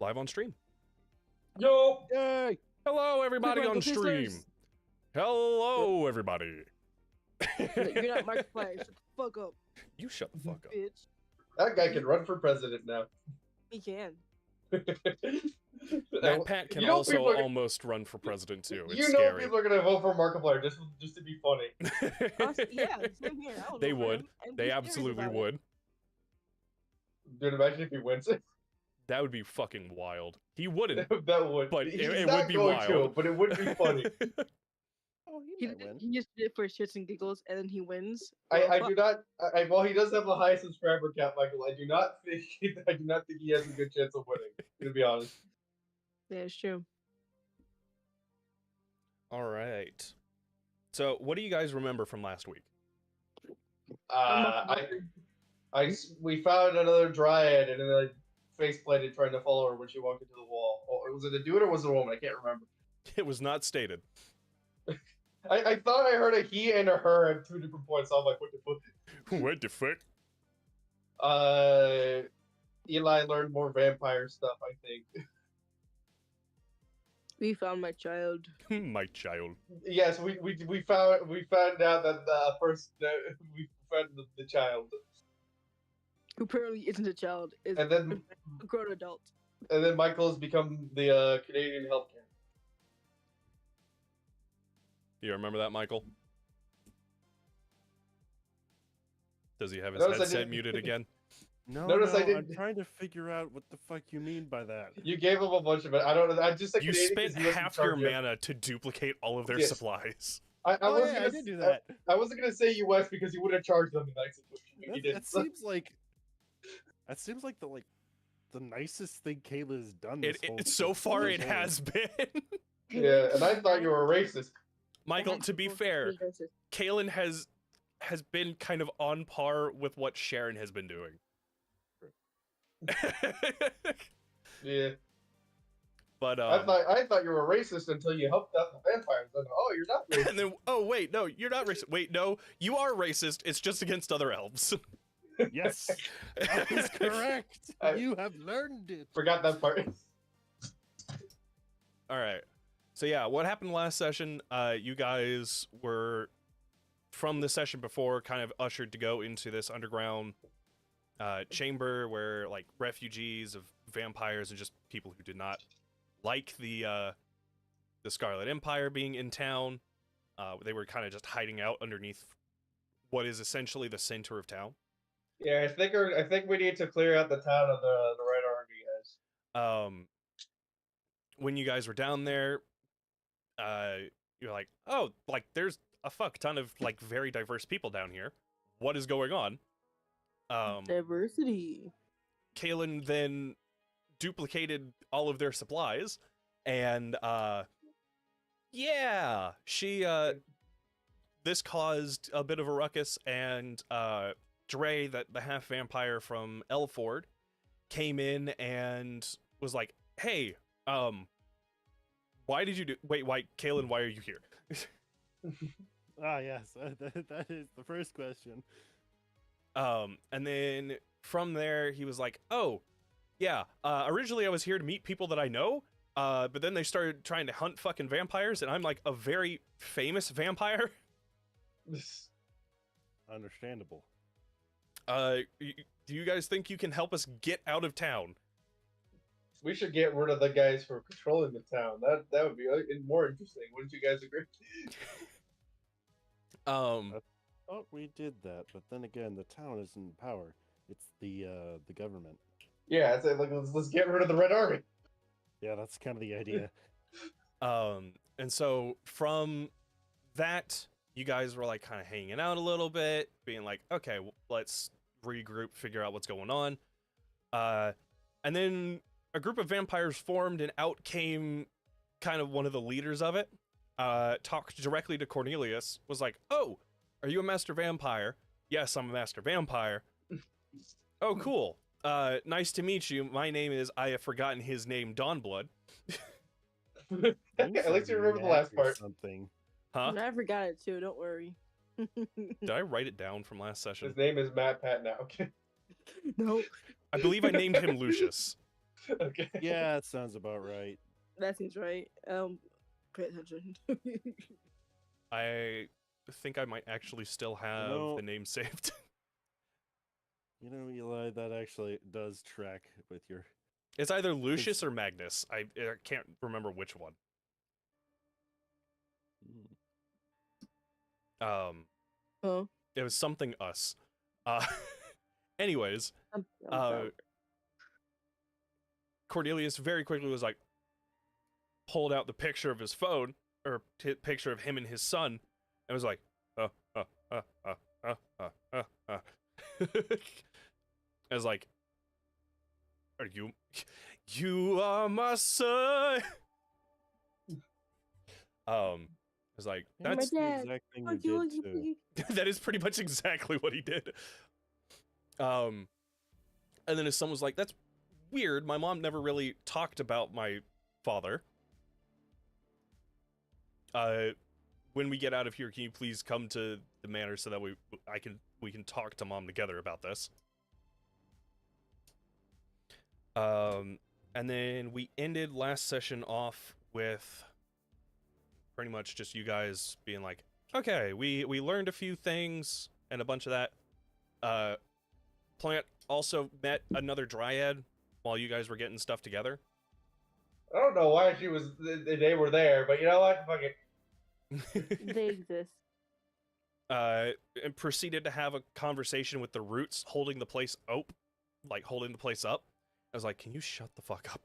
live on stream. Yo! Yay! Hello, everybody Quick, on Michael stream. Fizzlers. Hello, everybody. You're not Markiplier. Shut the fuck up, You shut the fuck up. bitch. That guy can run for president now. He can. Matt Pat can You know also people are- almost run for president too. It's You know scary. people are gonna vote for Markiplier just to be funny. Yeah, same here. I would They vote for would. him and They be serious absolutely about it. would. Dude, imagine if he wins it. That would be fucking wild. He wouldn't, That would. but He's it not would be going wild. to, but it would be funny. Oh, He, he might win. he just did it for shits and giggles, and then he wins. I Well, do not. While he does have a high subscriber count, Michael, I do not think he has a good chance of winning. To be honest. yeah, it's true. All right. So, what do you guys remember from last week? We found another dryad and then I face planted trying to follow her when she walked into the wall. Oh, was it a dude or was it a woman? I can't remember. It was not stated. I thought I heard a he and a her at 2 different points. So I'm like, what the fuck? What the fuck? Eli learned more vampire stuff, I think. We found my child. My child. Yes, we found out that we found the child, Who apparently isn't a child. Is and then a grown adult. Michael has become the Canadian healthcare. Do you remember that, Michael? Does he have his Notice I headset didn't- muted again? No, Notice I no, didn't- I'm trying to figure out what the fuck you mean by that. You gave him a bunch of it. I don't know. I just said You Canadian spent 'cause he wasn't half your charged yet. mana to duplicate all of their Yes. supplies. I Oh wasn't yeah, gonna I did do that. I wasn't gonna say US because you would have charged them in that situation. You That, did. that seems like the nicest thing Kayla's done. This whole, So far, this it whole- has been. Yeah, and I thought you were a racist. Michael, to be fair, Kaylin has been kind of on par with what Sharon has been doing. Yeah, But I thought you were a racist until you helped out the vampires. Then, oh, you're not racist. and then wait, no, you're not racist. Wait, no, you are racist. It's just against other elves. Yes, that is correct. You have learned it. Forgot that part. All right. So yeah, what happened last session? You guys were from the session before kind of ushered to go into this underground chamber where like refugees of vampires and just people who did not like the Scarlet Empire being in town, they were kind of just hiding out underneath what is essentially the center of town. Yeah, I think we need to clear out the town of the Red Army, guys. When you guys were down there, you're like, oh, like there's a fuck ton of like very diverse people down here. What is going on? Diversity. Kaylin then duplicated all of their supplies, and yeah, she this caused a bit of a ruckus, and Dre, the half vampire from Elford, came in and was like, hey, why did you why, Kaylin, why are you here? Ah, yes, that is the first question. And then from there, he was like, oh, yeah, originally I was here to meet people that I know, but then they started trying to hunt fucking vampires, and I'm like a very famous vampire. Understandable. Do you guys think you can help us get out of town? We should get rid of the guys who are controlling the town. That would be more interesting. Wouldn't you guys agree? Thought we did that, but then again, the town isn't in power. It's the government. Yeah, it's like let's get rid of the Red Army. Yeah, that's kind of the idea. And so from that, you guys were like kind of hanging out a little bit, being like, okay, let's regroup, figure out what's going on. And then a group of vampires formed, and out came kind of one of the leaders of it. Talked directly to Cornelius, was like, oh, are you a master vampire? Yes, I'm a master vampire. Oh, cool. Nice to meet you. My name is, I have forgotten his name, Dawnblood. At least you remember the last part. Something. Huh? I forgot it too. Don't worry. Did I write it down from last session? His name is Matt Pat now. Okay. No. I believe I named him Lucius. Okay. Yeah, that sounds about right. That seems right. Pay attention. I think I might actually still have know- the name saved. You know, Eli, that actually does track with your. It's either Lucius or Magnus. I can't remember which one. Huh? It was something us. Uh, anyways, I'm uh, proud. Cornelius very quickly was like, pulled out the picture of his phone, or picture of him and his son, and was like, I was like, are you are my son. I was like, My that's the dad. exact thing Fuck you you, did too. that is pretty much exactly what he did. And then his son was like, that's weird. My mom never really talked about my father. When we get out of here, can you please come to the manor so that we can talk to mom together about this? And then we ended last session off with pretty much just you guys being like, okay, we learned a few things and a bunch of that. Plant also met another dryad while you guys were getting stuff together. I don't know why they were there, but you know what? Fuck it. They exist. And proceeded to have a conversation with the roots holding the place holding the place up. I was like, can you shut the fuck up?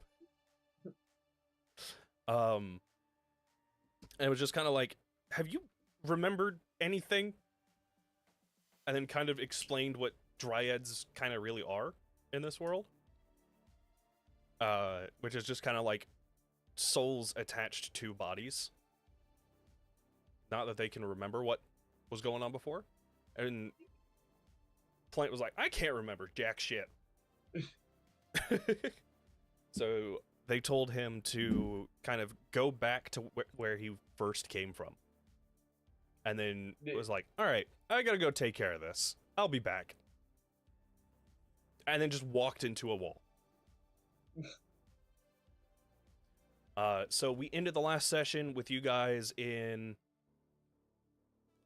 And it was just kind of like, have you remembered anything? And then kind of explained what dryads kind of really are in this world. Which is just kind of like souls attached to bodies. Not that they can remember what was going on before. And Plant was like, I can't remember jack shit. So they told him to kind of go back to where he first came from. And then was like, all right, I gotta go take care of this. I'll be back. And then just walked into a wall. So we ended the last session with you guys in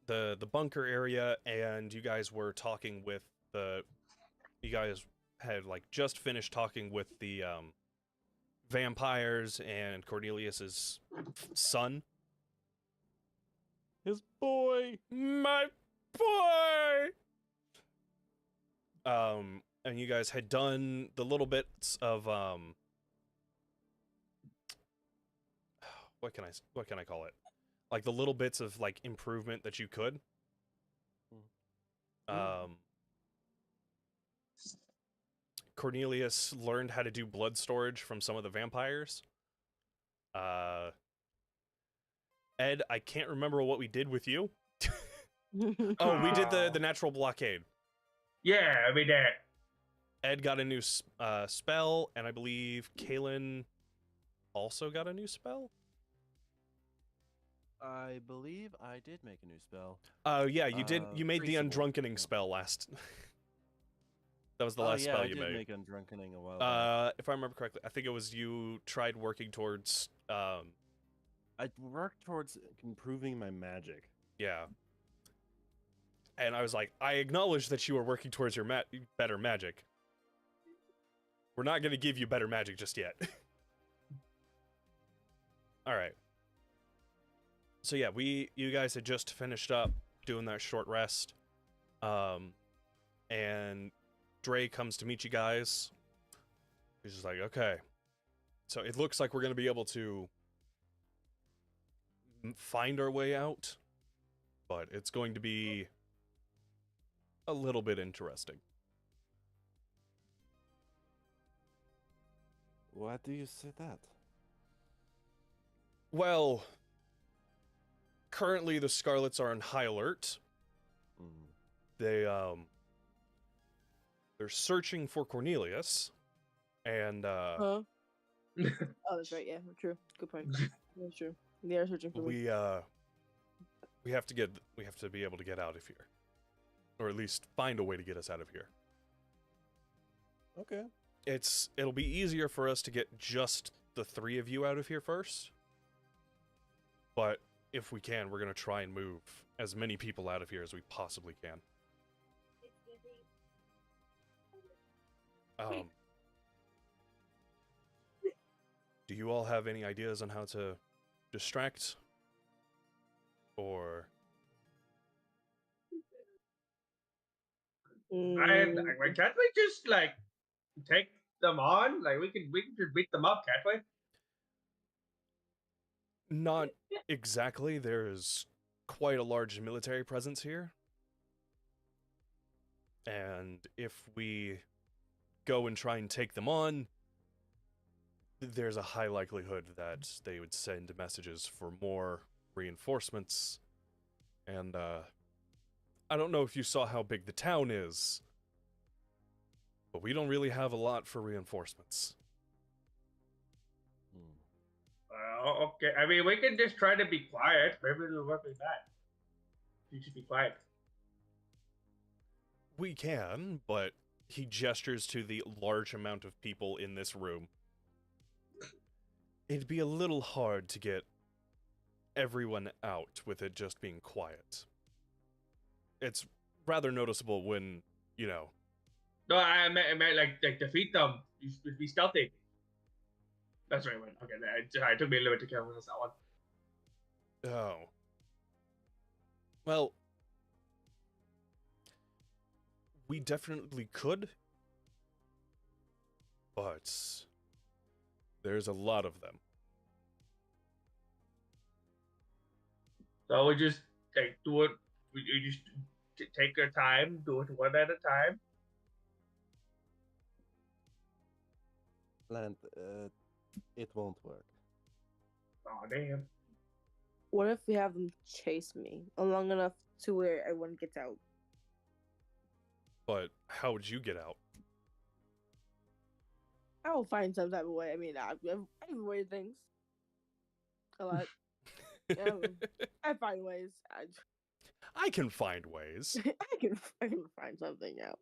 the bunker area, and you guys were talking with you guys had like just finished talking with the vampires and Cornelius's son. His boy! My boy! And you guys had done the little bits of what can I call it? Like the little bits of like improvement that you could. Cornelius learned how to do blood storage from some of the vampires. Ed, I can't remember what we did with you. Oh, we did the natural blockade. Yeah, I mean that. Ed got a new spell, and I believe Kalen also got a new spell. I believe I did make a new spell. Oh, yeah, you did. You made the Crucible. undrunkening spell last. That was the last spell you I made. did make undrunkening a while back. If I remember correctly, I think it was you tried working towards. I worked towards improving my magic. Yeah. And I was like, I acknowledge that you are working towards your better magic. We're not going to give you better magic just yet. All right. So yeah, you guys had just finished up doing that short rest. And Dre comes to meet you guys. He's just like, okay. So it looks like we're going to be able to find our way out, but it's going to be a little bit interesting. Why do you say that? Well, currently the Scarlets are on high alert. They're searching for Cornelius, and Huh? Oh, that's right. Yeah, true. Good point. That's true. They are searching for me. we have to be able to get out of here, or at least find a way to get us out of here. Okay. it'll be easier for us to get just the three of you out of here first. But if we can, we're gonna try and move as many people out of here as we possibly can. Do you all have any ideas on how to distract? Or And Mm, can't we just like take them on? Like we can just beat them up, can't we? not exactly. There's quite a large military presence here. And if we go and try and take them on, there's a high likelihood that they would send messages for more reinforcements. And I don't know if you saw how big the town is, but we don't really have a lot for reinforcements. Okay. I mean, we can just try to be quiet. Maybe it'll work like that. You should be quiet. We can, but he gestures to the large amount of people in this room. It'd be a little hard to get everyone out with it just being quiet. It's rather noticeable when, you know. No, I meant like defeat them. You should be stealthy. That's right. Okay, it took me a little bit to come with that one. Oh. Well, we definitely could, but there's a lot of them. So we just like do it. You just take your time, do it one at a time. Land, it won't work. Oh damn. what if we have them chase me long enough to where everyone gets out? But how would you get out? I will find some type of way. I mean, I avoid things a lot. I find ways. I can find ways. I can find something out.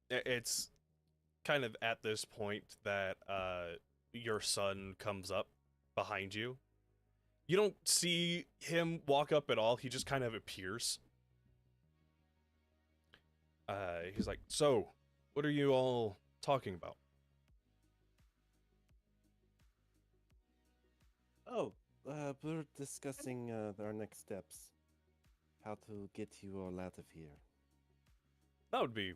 It's kind of at this point that your son comes up behind you. You don't see him walk up at all. He just kind of appears. He's like, "So, what are you all talking about?" Oh, we're discussing our next steps. How to get you all out of here. That would be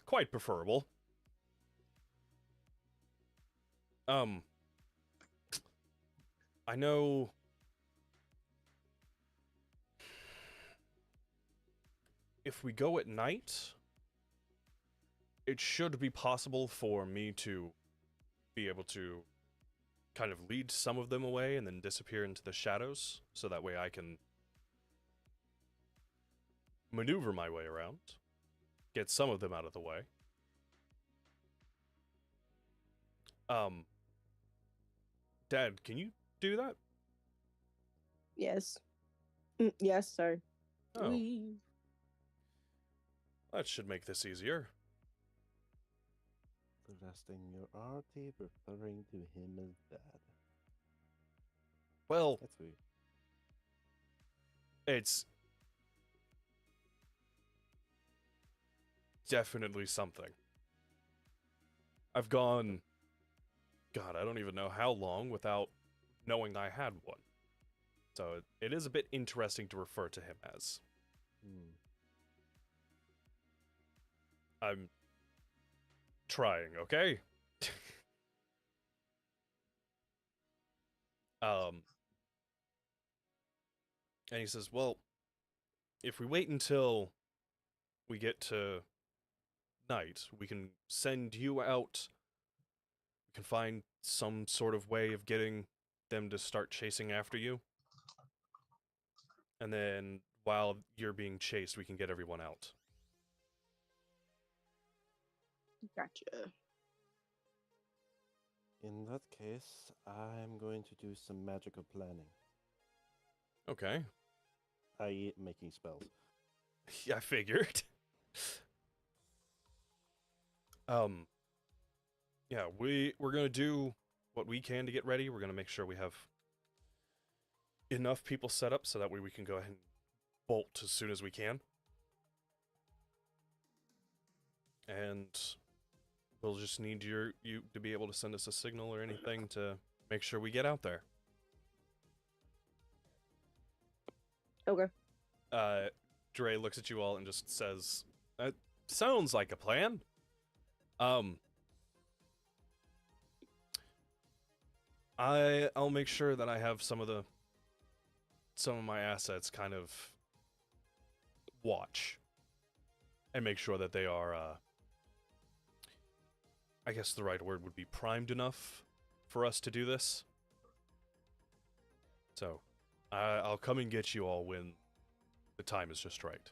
quite preferable. I know if we go at night, it should be possible for me to be able to kind of lead some of them away and then disappear into the shadows, so that way I can maneuver my way around, get some of them out of the way. Dad, can you do that? Yes. Yes, sir. Oh, Wee. that should make this easier. Suggesting your RT referring to him as dad. Well, That's weird. it's definitely something. I've gone, God, I don't even know how long without knowing I had one. So it is a bit interesting to refer to him as. I'm trying, okay? And he says, well, if we wait until we get to night, we can send you out. We can find some sort of way of getting them to start chasing after you. And then while you're being chased, we can get everyone out. Gotcha. In that case, I'm going to do some magical planning. Okay. i.e., making spells. Yeah, I figured. Yeah, we're gonna do what we can to get ready. We're gonna make sure we have enough people set up so that way we can go ahead and bolt as soon as we can. And we'll just need you to be able to send us a signal or anything to make sure we get out there. Okay. Dre looks at you all and just says, "That sounds like a plan." I'll make sure that I have some of my assets kind of watch and make sure that they are I guess the right word would be primed enough for us to do this. So, I'll come and get you all when the time is just right.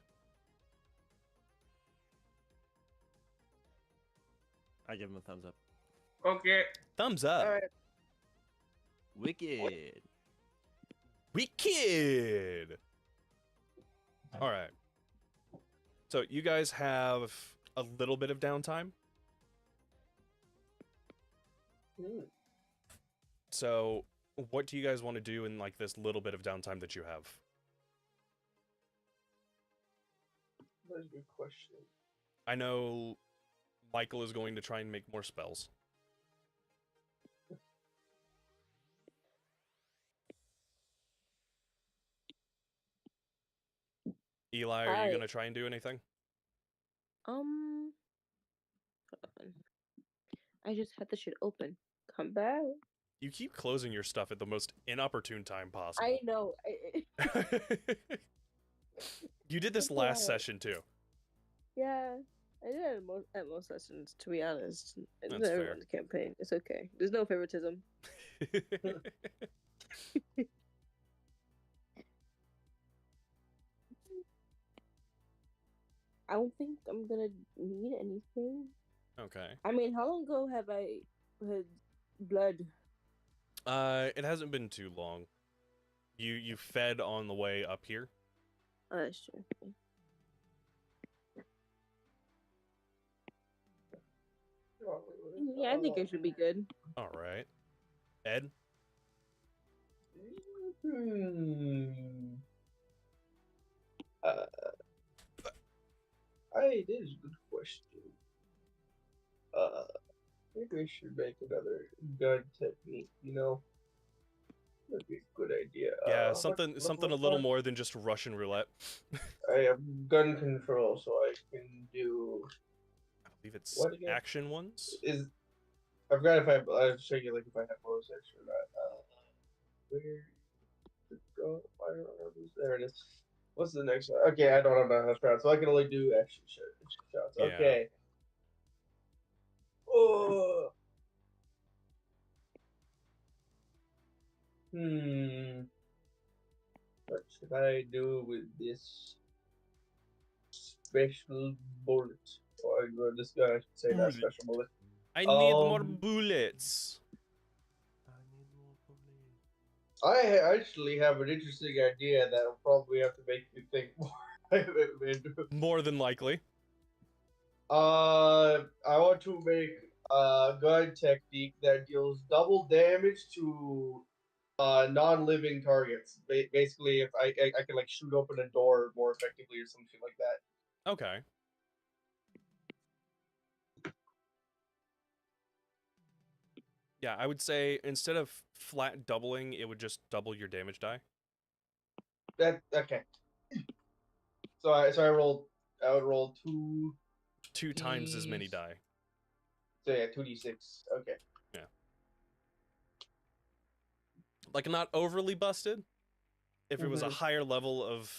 I give him a thumbs up. Okay. Thumbs up. All right. Wicked. Wicked. All right. So you guys have a little bit of downtime. So what do you guys want to do in like this little bit of downtime that you have? That's a good question. I know Michael is going to try and make more spells. Eli, are you going to try and do anything? Hold on. I just had the shit open. Come back. You keep closing your stuff at the most inopportune time possible. I know. You did this That's last why. session too. Yeah, I did it at most sessions. To be honest, I did That's fair. everyone's campaign. It's okay. There's no favoritism. I don't think I'm gonna need anything. Okay. I mean, how long ago have I had blood? It hasn't been too long. You fed on the way up here. Oh, that's true. Yeah, I think it should be good. All right. Ed? It is a good question. I think we should make another gun technique, you know? That'd be a good idea. Yeah, something a little more than just Russian roulette. I have gun control, so I can do. I believe it's What again? action ones. I forgot if I'll show you like if I have bonus action or not. Where to go? There it is. What's the next one? Okay, I don't have that round, so I can only do action shots. Yeah. Okay. Oh. What should I do with this special bullet? Or this guy, I should say that special bullet. I need more bullets. I actually have an interesting idea that will probably have to make you think more. More than likely. I want to make a gun technique that deals double damage to non-living targets. Basically, if I can like shoot open a door more effectively or some shit like that. Okay. Yeah, I would say instead of flat doubling, it would just double your damage die. That okay. So I would roll 2 times as many die. So yeah, 2d6. Okay. Yeah. Like not overly busted. If it was a higher level of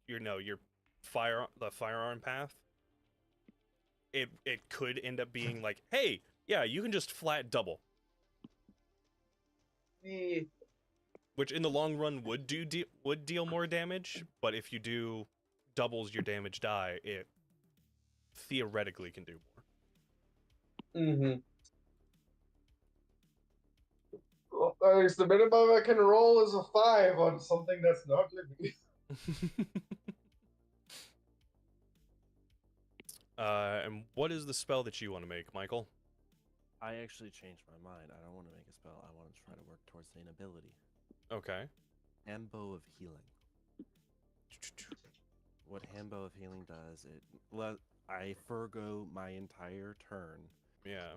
your firearm path, it could end up being like, hey, yeah, you can just flat double. Yeah. Which in the long run would deal more damage, but if you do doubles your damage die, it theoretically can do more. Well, the minimum I can roll is a 5 on something that's not living. And what is the spell that you want to make, Michael? I actually changed my mind. I don't want to make a spell. I want to try to work towards an ability. Okay. Hambo of Healing. What Hambo of Healing does, I forgo my entire turn, Yeah.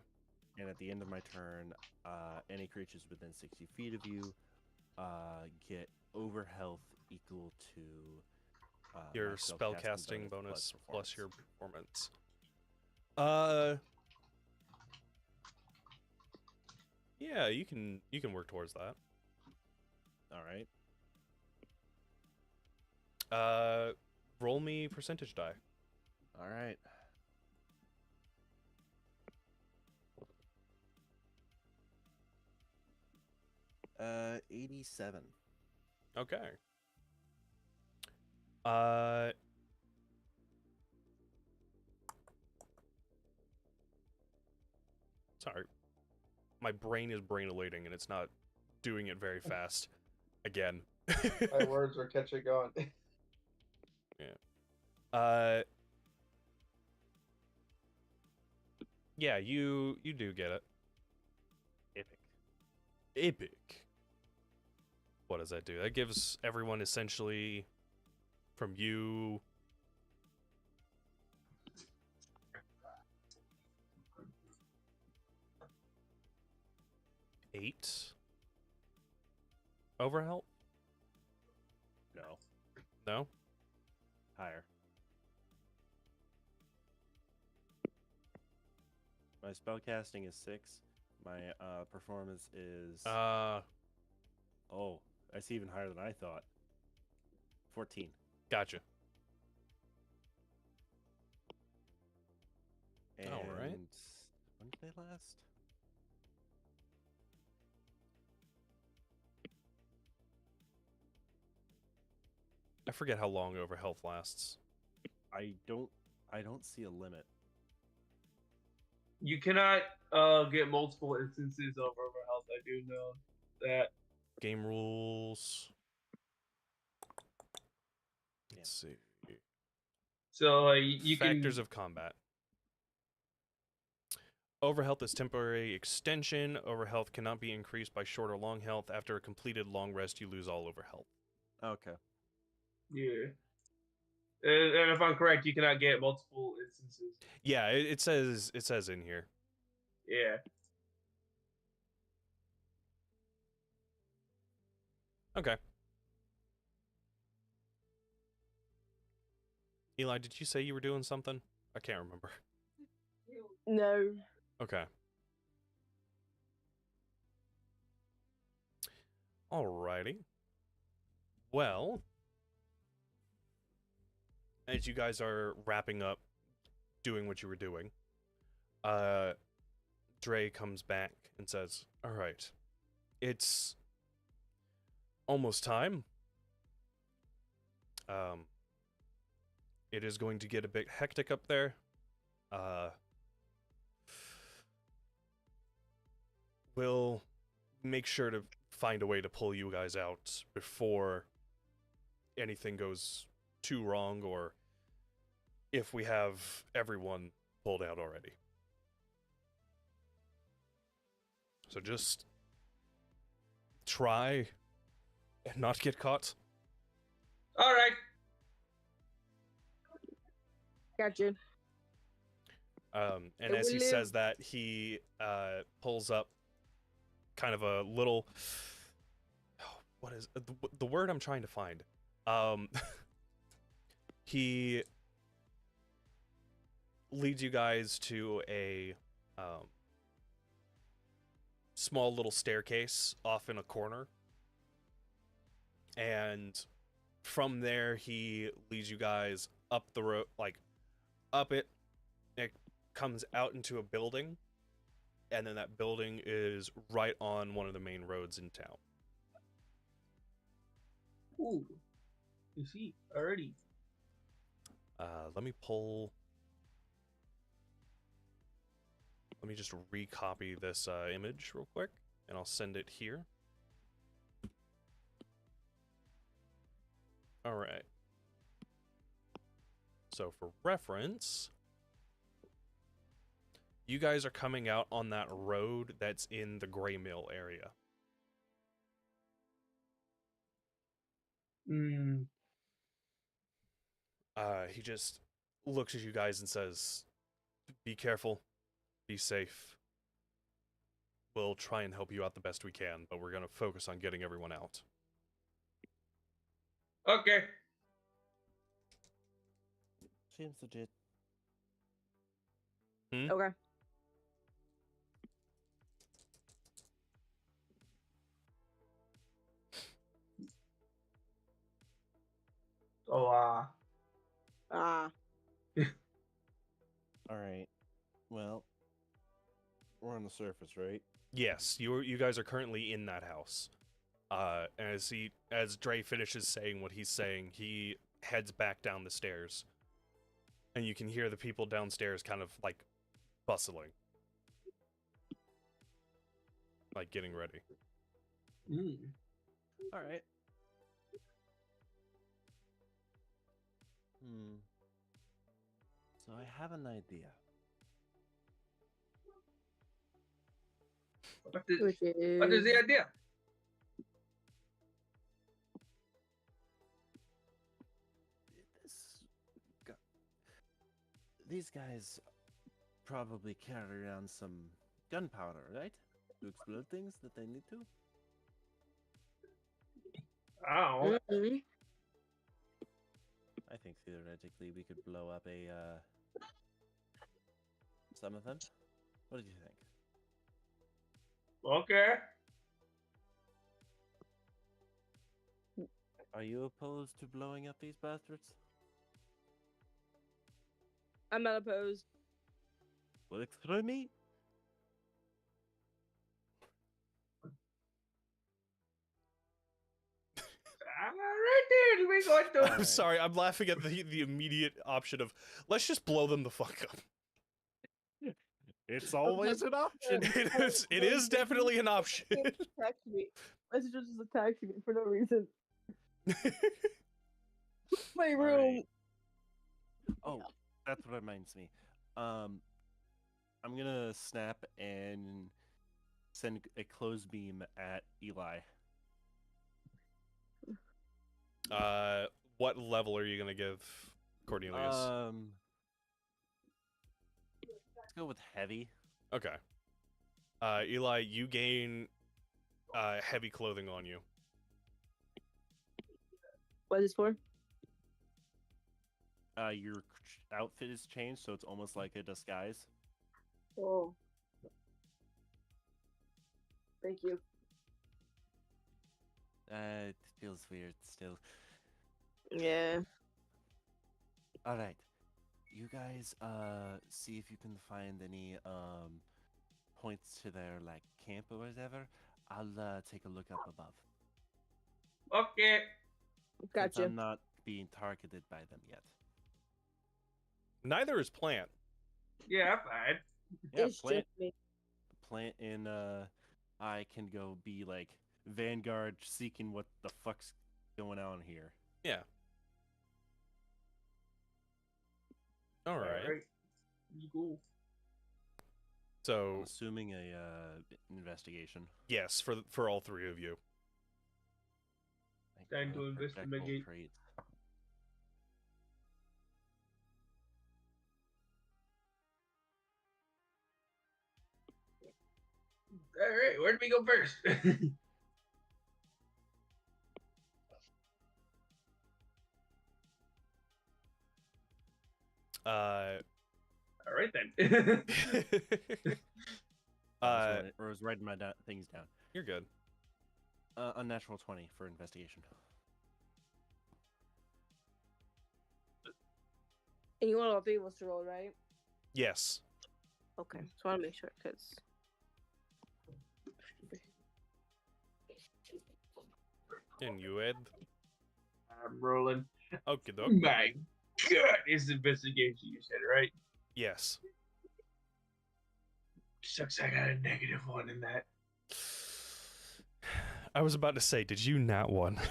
and at the end of my turn, any creatures within 60 feet of you get over health equal to Your my spellcasting bonus plus your performance. performance. Yeah, you can work towards that. All right. Roll me percentage die. All right. Uh, 87. Okay. Sorry. My brain is brain elating and it's not doing it very fast. Again. My words are catching on. Yeah, you do get it. Epic. Epic. What does that do? That gives everyone essentially from you eight over help? No. No? Higher. My spellcasting is 6. My performance is oh, that's even higher than I thought. 14. Gotcha. And All right. when did they last? I forget how long over health lasts. I don't see a limit. You cannot get multiple instances of overhealth. I do know that. Game rules. Let's see. So you Factors can. of combat. Overhealth is temporary extension. Overhealth cannot be increased by short or long health. After a completed long rest, you lose all overhealth. Okay. Yeah. And if I'm correct, you cannot get multiple instances. Yeah, it says in here. Yeah. Okay. Eli, did you say you were doing something? I can't remember. No. Okay. Alrighty. Well, as you guys are wrapping up doing what you were doing, Dre comes back and says, "All right, it's almost time. It is going to get a bit hectic up there. We'll make sure to find a way to pull you guys out before anything goes too wrong, or if we have everyone pulled out already. So just try and not get caught." All right. Gotcha. And as he says that, he pulls up kind of a little. What is the word I'm trying to find? He leads you guys to a small little staircase off in a corner, and from there he leads you guys up the road, like up it. It comes out into a building, and then that building is right on one of the main roads in town. Ooh. You see already. Let me just recopy this image real quick, and I'll send it here. All right. So for reference, you guys are coming out on that road that's in the Gray Mill area. He just looks at you guys and says, "Be careful, be safe. We'll try and help you out the best we can, but we're going to focus on getting everyone out." Okay. Seems legit. Okay. So, Ah. All right. Well, we're on the surface, right? Yes, you guys are currently in that house. As Dre finishes saying what he's saying, he heads back down the stairs. And you can hear the people downstairs kind of like bustling. Like getting ready. All right. So I have an idea. what Which is the idea? These guys probably carry around some gunpowder, right? To explode things that they need to? Oh. Mhm. I think theoretically we could blow up some of them. What did you think? Okay. Are you opposed to blowing up these bastards? I'm not opposed. Look through me. Right there. We going to. I'm sorry, I'm laughing at the immediate option of, let's just blow them the fuck up. It's always an option. It is definitely an option. Attack me. Let's just attack me for no reason. My room. Alright. Oh, that reminds me. I'm gonna snap and send a close beam at Eli. What level are you gonna give Cornelius? Let's go with heavy. Okay. Eli, you gain heavy clothing on you. What is this for? Your outfit is changed, so it's almost like a disguise. Oh. Thank you. It feels weird still. Yeah. All right, you guys, see if you can find any points to their like camp or whatever. I'll take a look up above. Okay. Since Gotcha. I'm not being targeted by them yet. Neither is Plant. Yeah, fine. Yeah, It's just me. Plant and I can go be like Vanguard seeking what the fuck's going on here. Yeah. All right. Cool. So I'm assuming a investigation. yes, for all three of you. Thank Time God, to projectile investigate. traits. All right, where do we go first? All right then. I was writing my things down. You're good. Unnatural 20 for investigation. And you want all three of us to roll, right? Yes. Okay. So I want to make sure, because... And you, Ed? I'm rolling. Okay, doke. My God, it's investigation. You said right. Yes. Sucks. I got a -1 in that. I was about to say, did you nat one?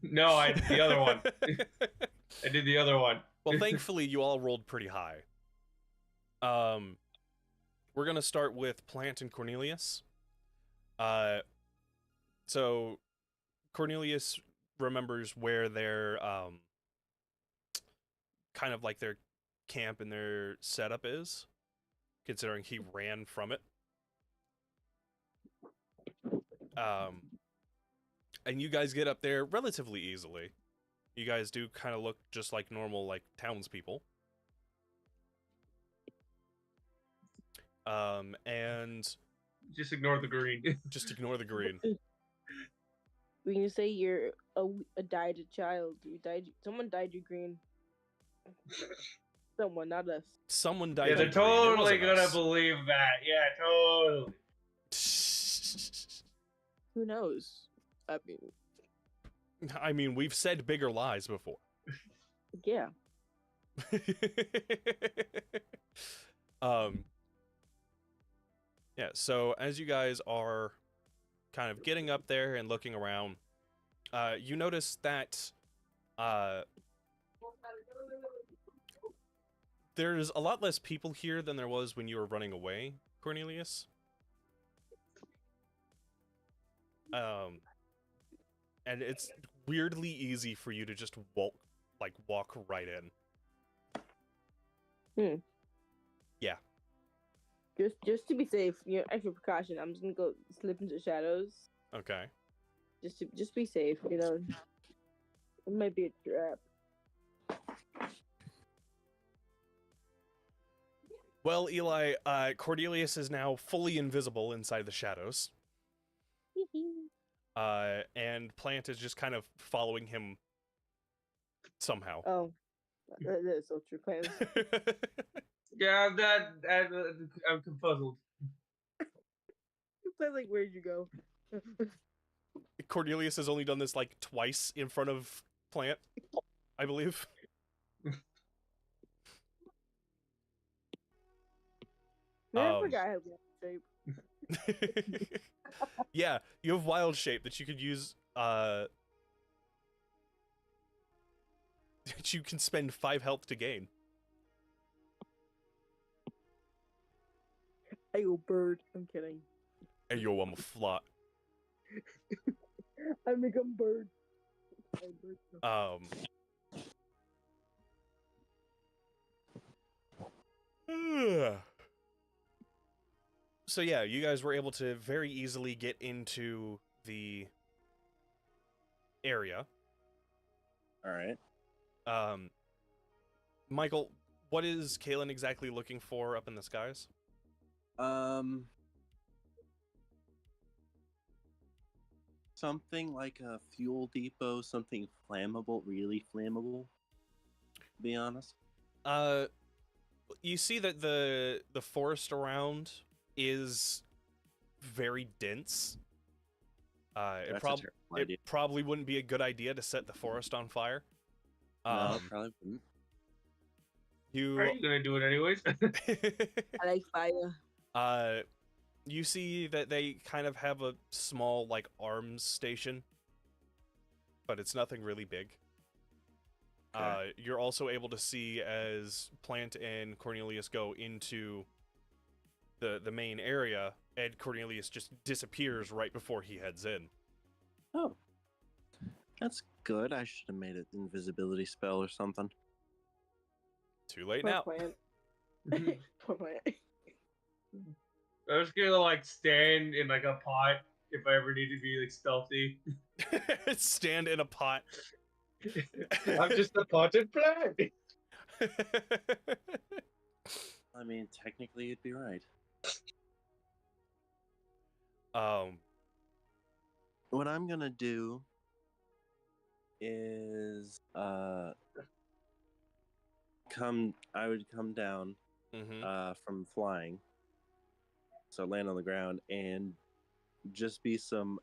No, I did the other one. I did the other one. Well, thankfully, you all rolled pretty high. We're gonna start with Plant and Cornelius. So Cornelius remembers where their kind of like their camp and their setup is, considering he ran from it. And you guys get up there relatively easily. You guys do kind of look just like normal, like, townspeople. And Just ignore the green. just ignore the green. When you say you're a died child, someone dyed you green. Someone, not us. Someone died. Yeah, they're in green. It totally wasn't gonna us. believe that. Yeah, totally. Who knows? I mean, we've said bigger lies before. Yeah. Yeah, so as you guys are kind of getting up there and looking around, you notice that there's a lot less people here than there was when you were running away, Cornelius. And it's weirdly easy for you to just walk right in. Yeah. Just to be safe, extra precaution. I'm just gonna go slip into the shadows. Okay. Just be safe, It might be a trap. Well, Eli, Cornelius is now fully invisible inside the shadows. And Plant is just kind of following him somehow. Oh, that is so true. Plans. Yeah, I'm confuzzled. Plans like, where'd you go? Cornelius has only done this like twice in front of Plant, I believe. Man, I forgot I had wild shape. Yeah, you have wild shape that you could use. That you can spend 5 health to gain. Hey, yo, bird. I'm kidding. Hey, yo, I'm a fly. I become bird. So yeah, you guys were able to very easily get into the area. All right. Michael, what is Kalen exactly looking for up in the skies? Something like a fuel depot, something flammable, really flammable, to be honest. You see that the forest around is very dense. It probably wouldn't be a good idea to set the forest on fire. No, probably wouldn't. Are you gonna do it anyways? I like fire. You see that they kind of have a small, like, arms station, but it's nothing really big. Okay. You're also able to see as Plant and Cornelius go into the main area, and Cornelius just disappears right before he heads in. Oh, that's good. I should have made an invisibility spell or something. Too late Poor now. Plant. Poor Plant. I was gonna like stand in like a pot if I ever need to be like stealthy. Stand in a pot. I'm just a potted plant. I mean, technically, you'd be right. What I'm gonna do is I would come down from flying, so land on the ground and just be some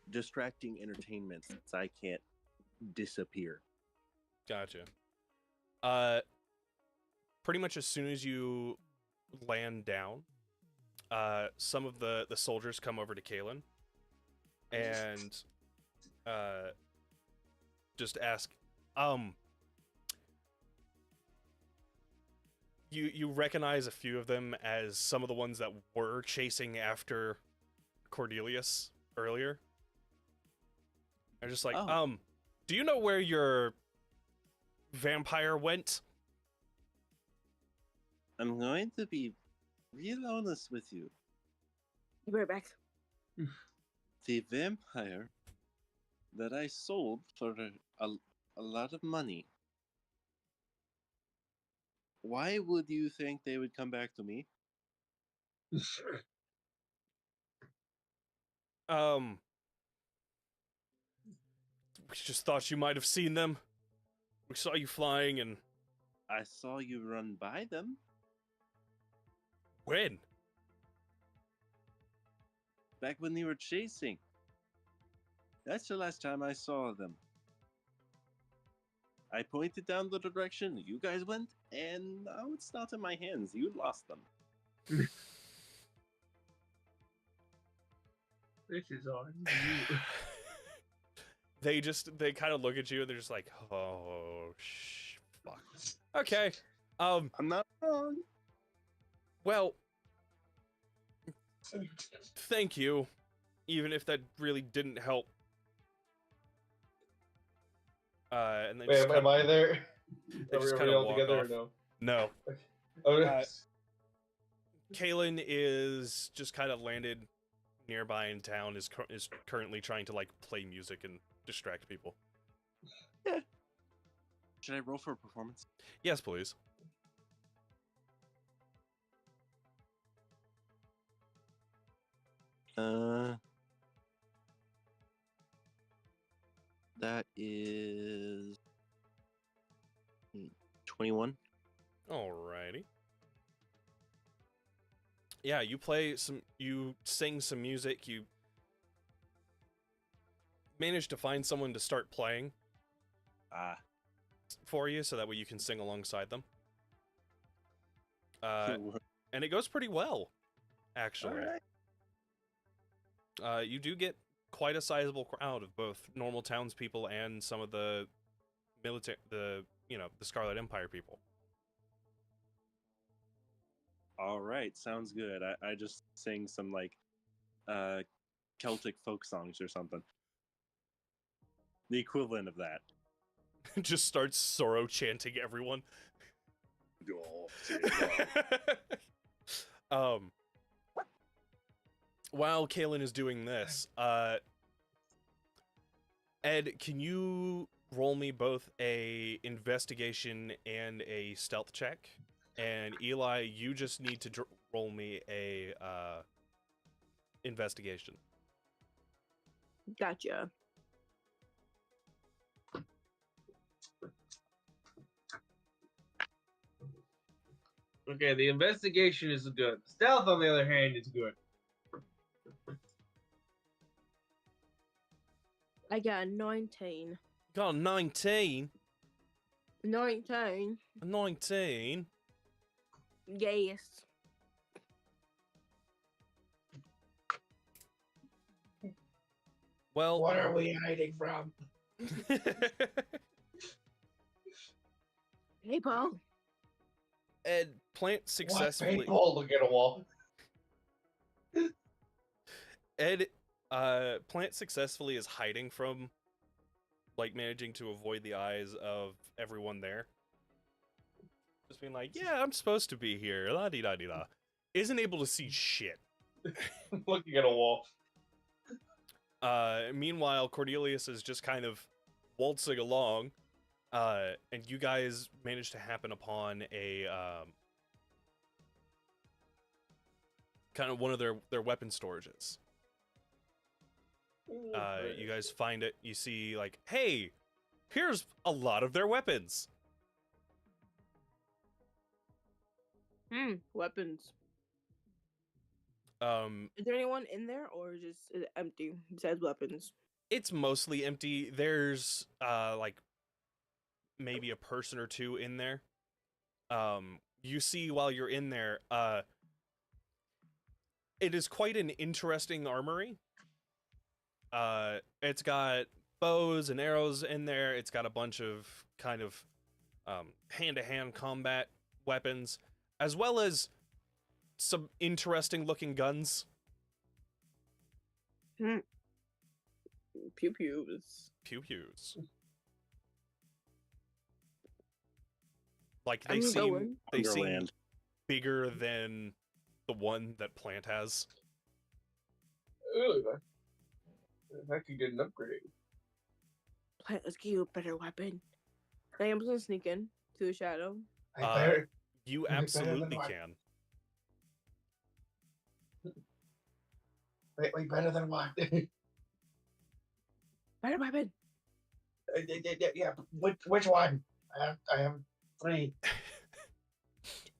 distracting entertainment since I can't disappear. Gotcha. Pretty much as soon as you land down, some of the soldiers come over to Kalen and just ask, you recognize a few of them as some of the ones that were chasing after Cordelius earlier. They're just like, Oh. do you know where your vampire went? I'm going to be real honest with you. Be right back. The vampire that I sold for a lot of money. Why would you think they would come back to me? We just thought you might have seen them. We saw you flying, and I saw you run by them. when? Back when you were chasing. That's the last time I saw them. I pointed down the direction you guys went, and now it's not in my hands. You lost them. This is on you. They kind of look at you and they're just like, oh, fuck. Okay. I'm not wrong. Well, thank you, even if that really didn't help. And they Wait, just am I there? they Are just we kinda all walk together off. or no? No. Oh, Kalen is just kind of landed nearby in town, is currently trying to, like, play music and distract people. Should I roll for a performance? Yes, please. That is 21. Alrighty. Yeah, you sing some music, you manage to find someone to start playing for you, so that way you can sing alongside them. And it goes pretty well, actually. Alright. You do get quite a sizable crowd of both normal townspeople and some of the military, the Scarlet Empire people. All right, sounds good. I just sing some like Celtic folk songs or something. The equivalent of that. Just starts sorrow chanting everyone. While Kalen is doing this, Ed, can you roll me both a investigation and a stealth check? And Eli, you just need to roll me a investigation. Gotcha. okay, the investigation is good. Stealth, on the other hand, is good. I got a 19. Got a 19. 19. 19. Yes. Well, What are we hiding from? Hey, Paul. Ed, Plant successfully. What people? Look at a wall. Ed, Plant successfully is hiding from, like, managing to avoid the eyes of everyone there. Just being like, yeah, I'm supposed to be here, la-di-da-di-da. Isn't able to see shit. Looking at a wall. Meanwhile, Cordelius is just kind of waltzing along, and you guys manage to happen upon a, kind of one of their weapon storages. You guys find it, you see, like, hey, here's a lot of their weapons. Weapons. Is there anyone in there, or is it empty besides weapons? It's mostly empty. There's, like, maybe a person or two in there. You see while you're in there, it is quite an interesting armory. It's got bows and arrows in there. It's got a bunch of kind of hand-to-hand combat weapons, as well as some interesting looking guns. Pew pews. Pew pews. Like I'm going. they seem Wonderland. bigger than the one that Plant has. Really, man. I could get an upgrade. Plant, let's get you a better weapon. I'm just gonna sneak in to the shadow. I better. You better than absolutely what? can. Wait, better than what? Better weapon. Yeah, which one? I have 3.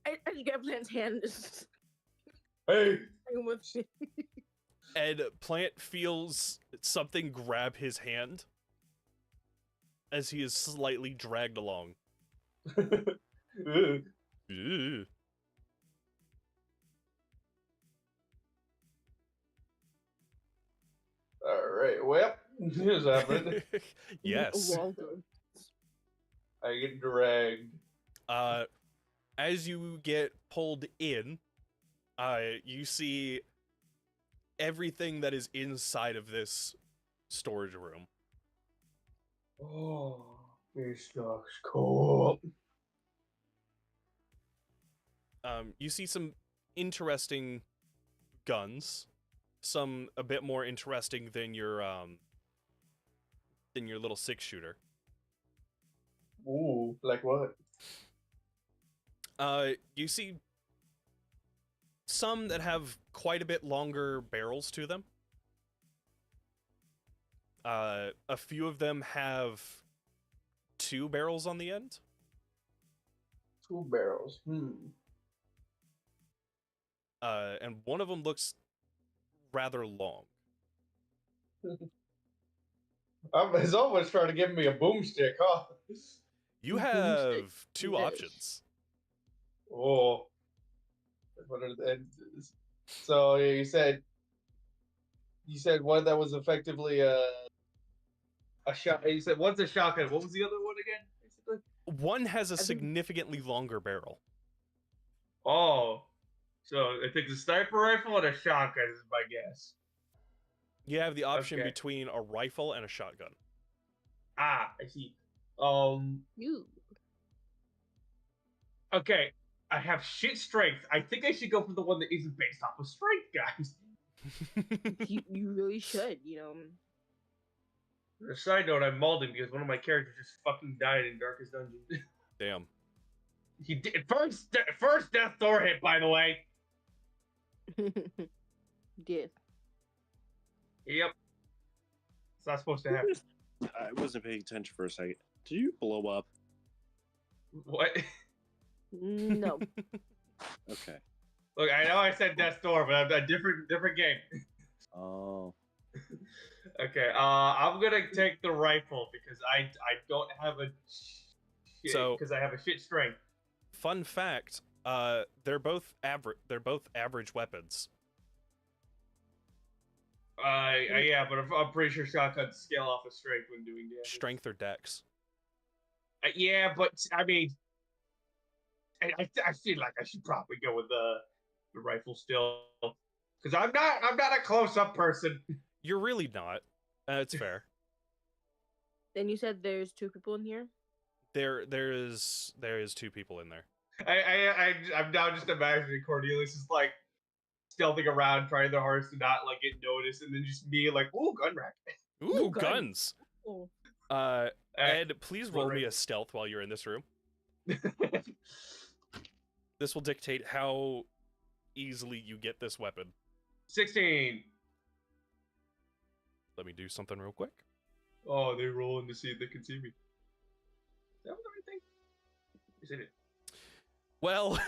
I just grab Plant's hand. Hey! I'm with me. And Plant feels something grab his hand as he is slightly dragged along. Ugh. Ew. Alright, well, here's happening. Yes. Waldo. I get dragged. As you get pulled in, you see everything that is inside of this storage room. Oh, this looks cool. You see some interesting guns, some a bit more interesting than your little 6-shooter. Ooh, like what? You see some that have quite a bit longer barrels to them. A few of them have 2 barrels on the end. 2 barrels. And one of them looks rather long. It's almost trying to give me a boomstick, huh? You have 2 Yes. options. Oh. What are the, so yeah, you said one that was effectively a shot. You said one's a shotgun. What was the other one again? Basically. One has a think- significantly longer barrel. Oh, so I think the sniper rifle and a shotgun is my guess. You have the option Okay. between a rifle and a shotgun. Ah, I see. You. Okay. I have shit strength. I think I should go for the one that isn't based off of strength, guys. You really should, On a side note, I'm malding because one of my characters just fucking died in Darkest Dungeon. Damn. He did first death door hit, by the way. Death. Yep. It's not supposed to happen. I wasn't paying attention for a second. Did you blow up? What? No. Okay. Look, I know I said death door, but I'm a different game. Oh. Okay. I'm gonna take the rifle because I don't have a shit So- because I have a shit strength. Fun fact, they're both average weapons. Yeah, but I'm pretty sure shotguns scale off of strength when doing damage. Strength or dex. Yeah, but I mean, I feel like I should probably go with the rifle still, because I'm not a close up person. You're really not. It's fair. Then you said there's 2 people in here? There is 2 people in there. I'm now just imagining Cornelius is like stealthing around, trying their hardest to not like get noticed, and then just me like, ooh, gun rack. Ooh, gun. guns. Oh. Ed, please roll me right. a stealth while you're in this room. This will dictate how easily you get this weapon. 16. Let me do something real quick. Oh, they're rolling to see if they can see me. Is that what I think? Is it? Well,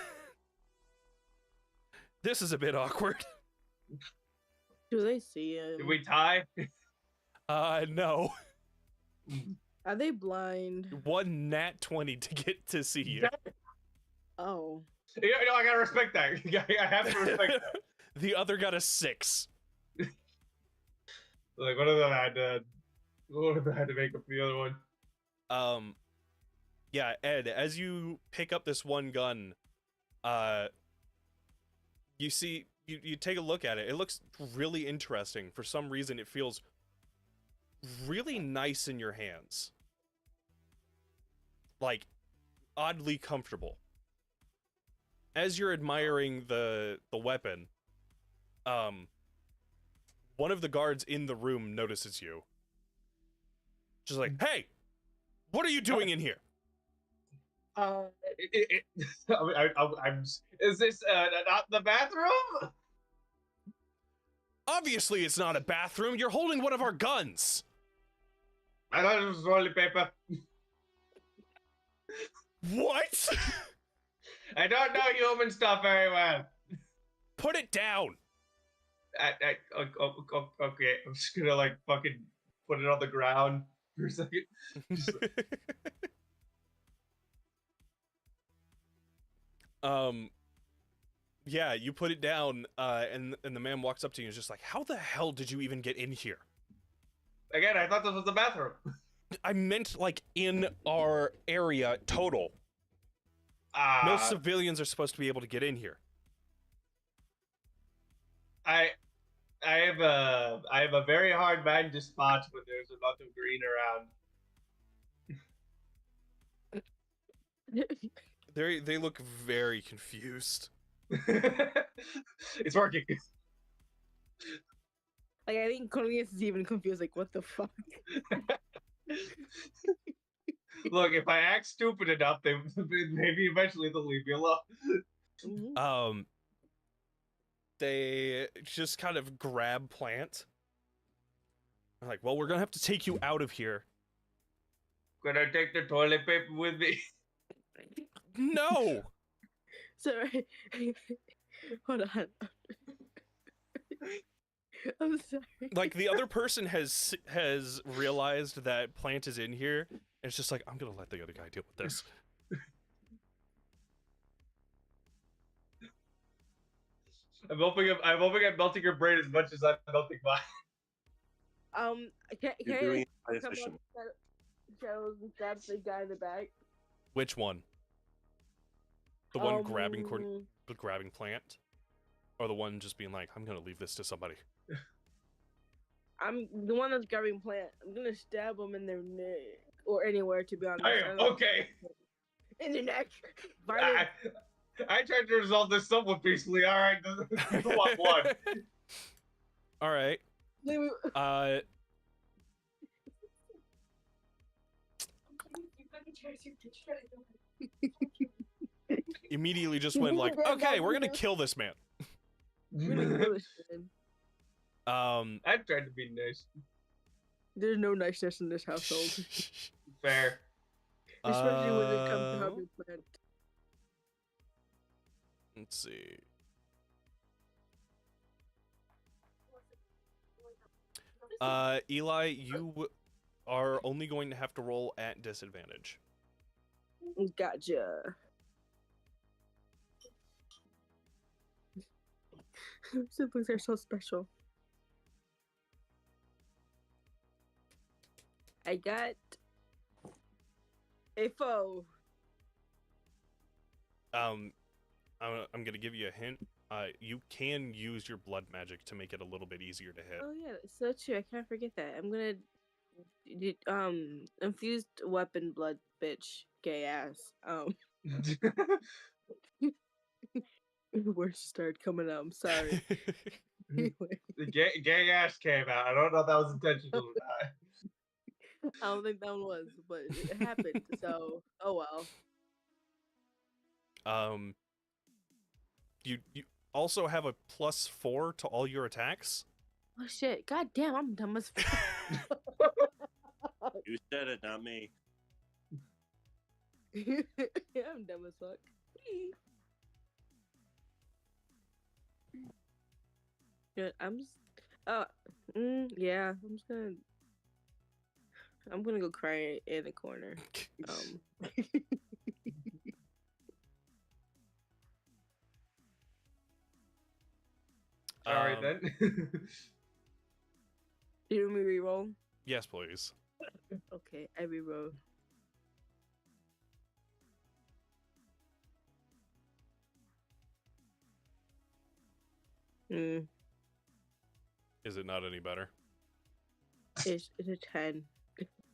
this is a bit awkward. Do they see him? Did we tie? No. Are they blind? One nat 20 to get to see you. Oh. Yeah, no, I gotta respect that. I have to respect that. The other got a 6. Like, what are that? What if I had to make up the other one? Yeah, Ed, as you pick up this one gun, you see, you take a look at it. It looks really interesting. For some reason, it feels really nice in your hands. Like, oddly comfortable. As you're admiring the weapon, one of the guards in the room notices you. Just like, hey, what are you doing in here? Is this not the bathroom? Obviously, it's not a bathroom. You're holding one of our guns. I thought it was toilet paper. What? I don't know human stuff very well. Put it down. Okay, I'm just gonna like fucking put it on the ground for a second. Just, Yeah, you put it down, and the man walks up to you and is just like, how the hell did you even get in here? again, I thought this was the bathroom. I meant, like, in our area total. No civilians are supposed to be able to get in here. I have a very hard mind to spot when there's a lot of green around. They look very confused. It's working. Like, I think Cornelius is even confused. Like, what the fuck? Look, if I act stupid enough, maybe eventually they'll leave me alone. Mhm. They just kind of grab Plant. They're like, well, we're gonna have to take you out of here. Could I take the toilet paper with me? No! Sorry. Hold on. I'm sorry. Like, the other person has realized that Plant is in here, and it's just like, I'm gonna let the other guy deal with this. I'm hoping I'm melting your brain as much as I'm melting mine. Can You're I doing come it by efficient. up Shadows and stab the guy in the back? Which one? The one grabbing Um, grabbing Plant? Or the one just being like, I'm gonna leave this to somebody? I'm the one that's grabbing Plant. I'm gonna stab him in their neck or anywhere, to be honest. Okay. In the neck. I tried to resolve this somewhat peacefully. All right, you want blood? All right. Immediately just went like, okay, we're gonna kill this man. I tried to be nice. There's no niceness in this household, Fair. especially when it comes to helping Plant. Let's see. Eli, you are only going to have to roll at disadvantage. Gotcha. Siblings are so special. I got a foe. I'm gonna give you a hint. You can use your blood magic to make it a little bit easier to hit. Oh yeah, that's so true. I can't forget that. I'm gonna infused weapon blood, bitch, gay ass. Words started coming out. I'm sorry. Anyway, The gay ass came out. I don't know if that was intentional or not. I don't think that one was, but it happened. So, oh well. You also have a +4 to all your attacks. Oh shit! God damn, I'm dumb as fuck. You said it, not me. Yeah, I'm dumb as fuck. Yeah, I'm just. Yeah, I'm gonna go cry in the corner. Sorry then. You want me reroll? Yes, please. Okay, I reroll. Hmm. Is it not any better? It's a 10.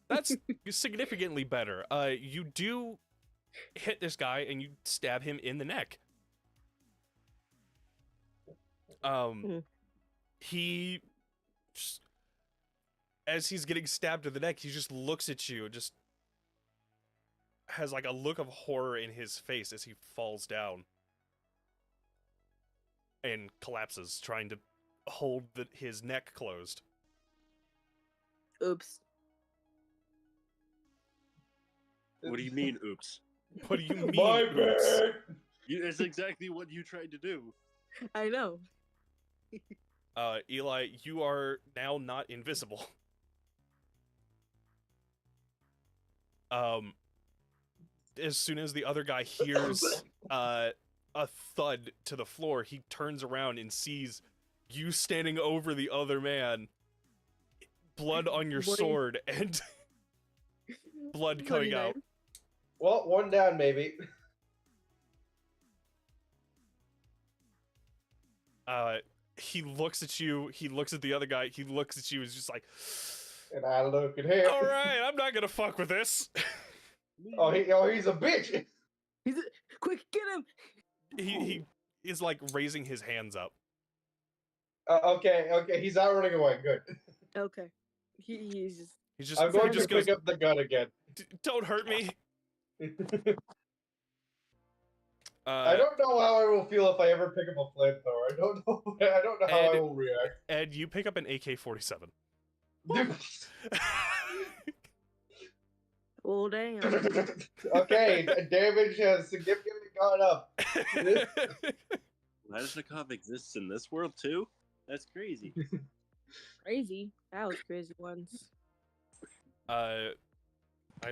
That's significantly better. You do hit this guy and you stab him in the neck. Hmm. He just, as he's getting stabbed in the neck, he just looks at you and just has like a look of horror in his face as he falls down and collapses, trying to hold his neck closed. Oops. What do you mean, oops? What do you mean? My oops? bad. That's exactly what you tried to do. I know. Eli, you are now not invisible. As soon as the other guy hears a thud to the floor, he turns around and sees you standing over the other man, blood on your Bloody- sword and blood Bloody coming out. knife. Well, one down, maybe. He looks at you, he looks at the other guy, he looks at you, is just like, And I look at him. all right, I'm not gonna fuck with this. He's a bitch. Quick, get him! He is like raising his hands up. Okay, he's not running away. Good. Okay. He's just. He's just I'm going he to just pick goes, up the gun again. Don't hurt me. I don't know how I will feel if I ever pick up a flamethrower. I don't know. I don't know how I Ed- will react. Ed, you pick up an AK-47. Oh, damn. Okay, damage has significantly gone up. Kalashnikov exists in this world too? That's crazy. Crazy. That was crazy once. I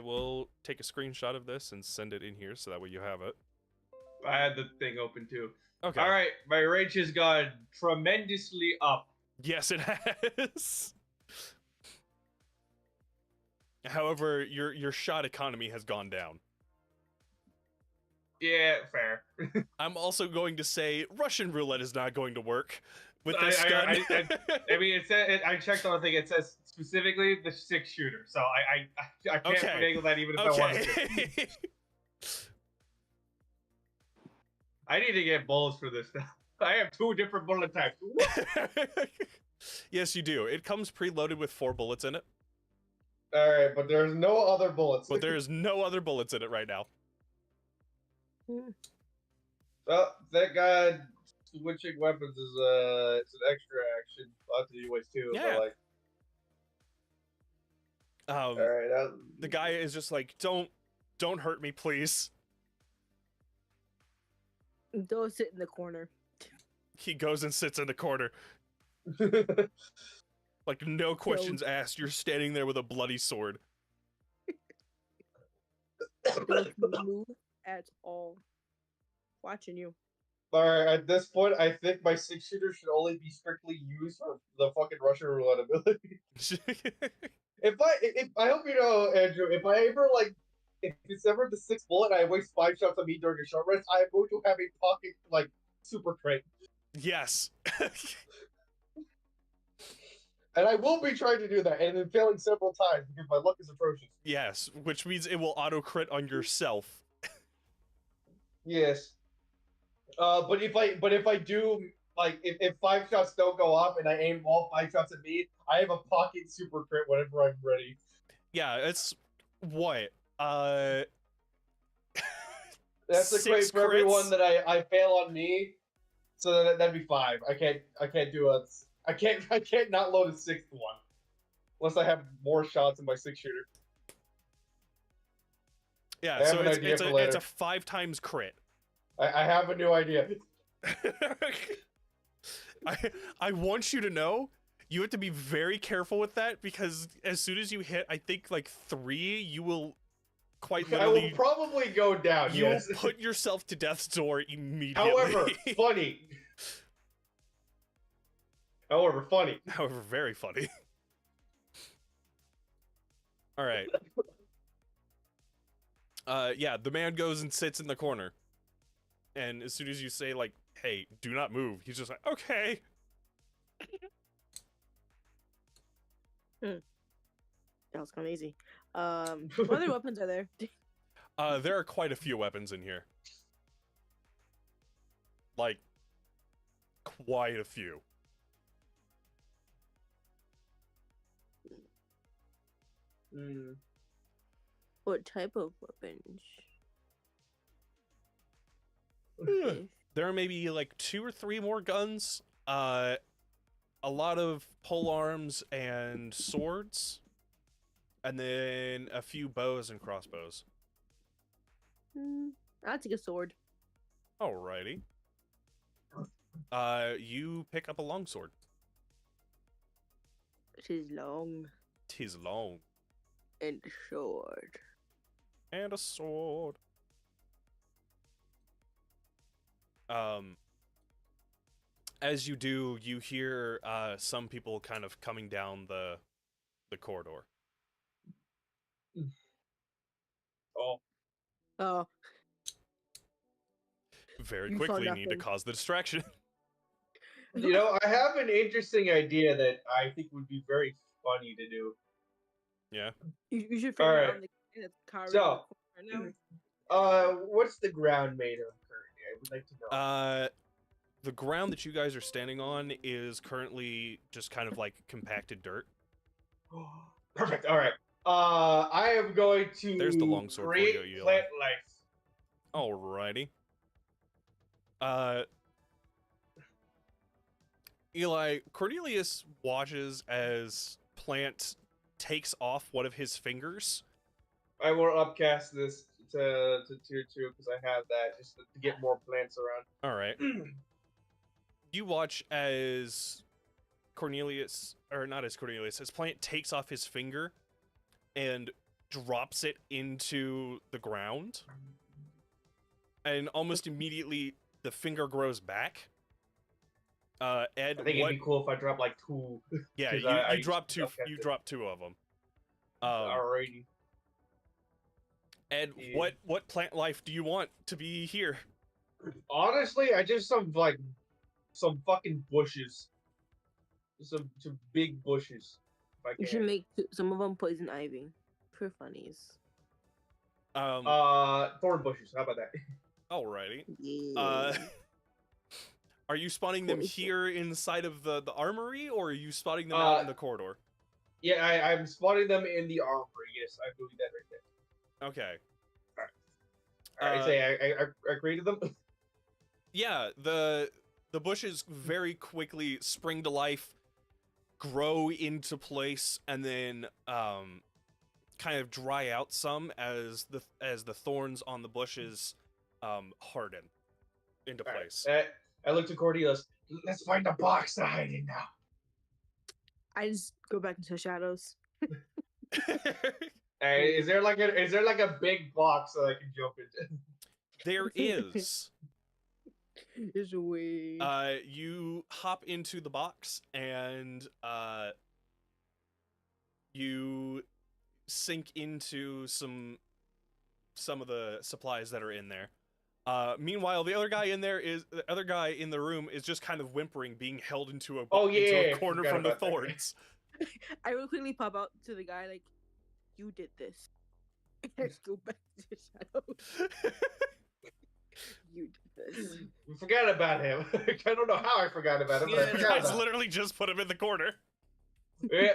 will take a screenshot of this and send it in here so that way you have it. I had the thing open too. Okay. All right, my rage has gone tremendously up. Yes, it has. However, your shot economy has gone down. Yeah, fair. I'm also going to say Russian roulette is not going to work with I- this I- gun. I mean, it said I checked on the thing. It says specifically the 6-shooter, so I can't Okay. finagle that even if I wanted to. Okay. I need to get bullets for this now. I have 2 different bullet types. Yes, you do. It comes preloaded with 4 bullets in it, All right, but there's no other bullets. but there is no other bullets in it right now. Well, thank God, switching weapons is it's an extra action. I'll have to do ways too. Yeah. But like, all right, The guy is just like, don't hurt me, please. Don't sit in the corner. He goes and sits in the corner. Like, no questions asked. You're standing there with a bloody sword. Don't move at all. Watching you. All right, at this point, I think my 6-shooter should only be strictly used for the fucking Russian roulette ability. If I hope you know, Andrew, if it's ever the 6th bullet and I waste 5 shots on me during a short rest, I am going to have a pocket like super crate. Yes. And I will be trying to do that, and then failing several times because my luck is atrocious. Yes, which means it will auto crit on yourself. Yes. But if I do, like, if 5 shots don't go off and I aim all 5 shots at me, I have a pocket super crit whenever I'm ready. Yeah, it's what? That's a 6 crate for crits? everyone that I fail on me. So that'd be 5. I can't do I can't not load a 6th one. Unless I have more shots in my 6-shooter. Yeah, I have so an idea for later. it's a 5 times crit. I have a new idea. I want you to know you have to be very careful with that because as soon as you hit, I think like 3, you will quite I will literally probably go down, you yes. will put yourself to death's door immediately. However, funny. However, very funny. All right. Yeah, the man goes and sits in the corner. And as soon as you say, like, hey, do not move, he's just like, okay. That was kind of easy. What other weapons are there? There are quite a few weapons in here. Like, quite a few. What type of weapons? There are maybe like 2 or 3 more guns. A lot of pole arms and swords. And then a few bows and crossbows. I'll take a sword. Alrighty. You pick up a longsword. It is long 'Tis long. and short. And a sword. As you do, you hear some people kind of coming down the corridor. Oh, Very You saw quickly need to nothing. cause the distraction. You know, I have an interesting idea that I think would be very funny to do. Yeah. you should figure Alright. out the guy that's carving So- the corner now. What's the ground made of currently? I would like to know. The ground that you guys are standing on is currently just kind of like compacted dirt. Perfect. All right. I am going to There's the longsword for create you, Eli. plant life. Alrighty. Eli, Cornelius watches as Plant takes off one of his fingers. I will upcast this to tier 2 because I have that just to get more plants around. Alright. You watch as Cornelius, or not as Cornelius, as Plant takes off his finger and drops it into the ground. And almost immediately, the finger grows back. Ed, I think what? it'd be cool if I drop like 2. Yeah, 'cause you I dropped two. upcast You it. dropped 2 of them. Alrighty. Ed, Yeah. what plant life do you want to be here? Honestly, I just some fucking bushes. Some big bushes. If I You should can. make some of them poison ivy for funnies. Thorn bushes. How about that? Alrighty. Yeah. Are you spawning them Poison. here inside of the armory, or are you spotting them out in the corridor? Yeah, I'm spotting them in the armory. Yes, I believe that right there. Okay. Alright, say I created them. Yeah, the bushes very quickly spring to life, grow into place, and then kind of dry out some as the thorns on the bushes harden into place. I look to Cornelius. Let's find a box to hide in now. I just go back into the shadows. Hey, is there like a big box that I can jump into? There is. It's a way. You hop into the box and you sink into some of the supplies that are in there. Meanwhile, the other guy in the room is just kind of whimpering, being held into a corner forgot from the about that. thorns. I will quickly pop out to the guy like, you did this. I just go back to the shadows. You did this. We forgot about him. I don't know how I forgot about him, but I You forgot guys about him. literally just put him in the corner. Yeah.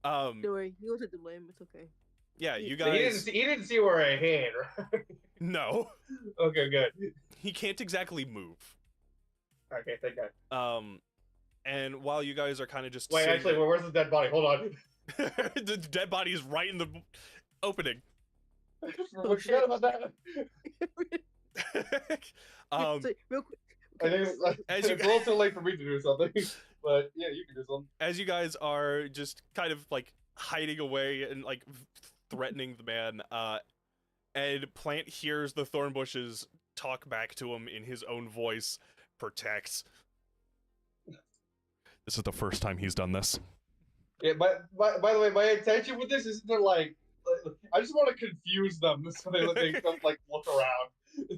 Don't worry, you'll take the blame. It's okay. Yeah, you So he guys. didn't see where I hid, right? No, Okay, good. he can't exactly move. Okay, thank God. And while you guys are kind of just Wait, sitting actually, where's the dead body? Hold on. there- the dead body is right in the opening. I forgot about that. So, real quick. I think it's, As it's you- a little too late for me to do something, but yeah, you can do something. As you guys are just kind of like hiding away and like threatening the man, Ed Plant hears the thorn bushes talk back to him in his own voice, protect. This is the first time he's done this. Yeah, by the way, my intention with this isn't to I just want to confuse them so they come like look around.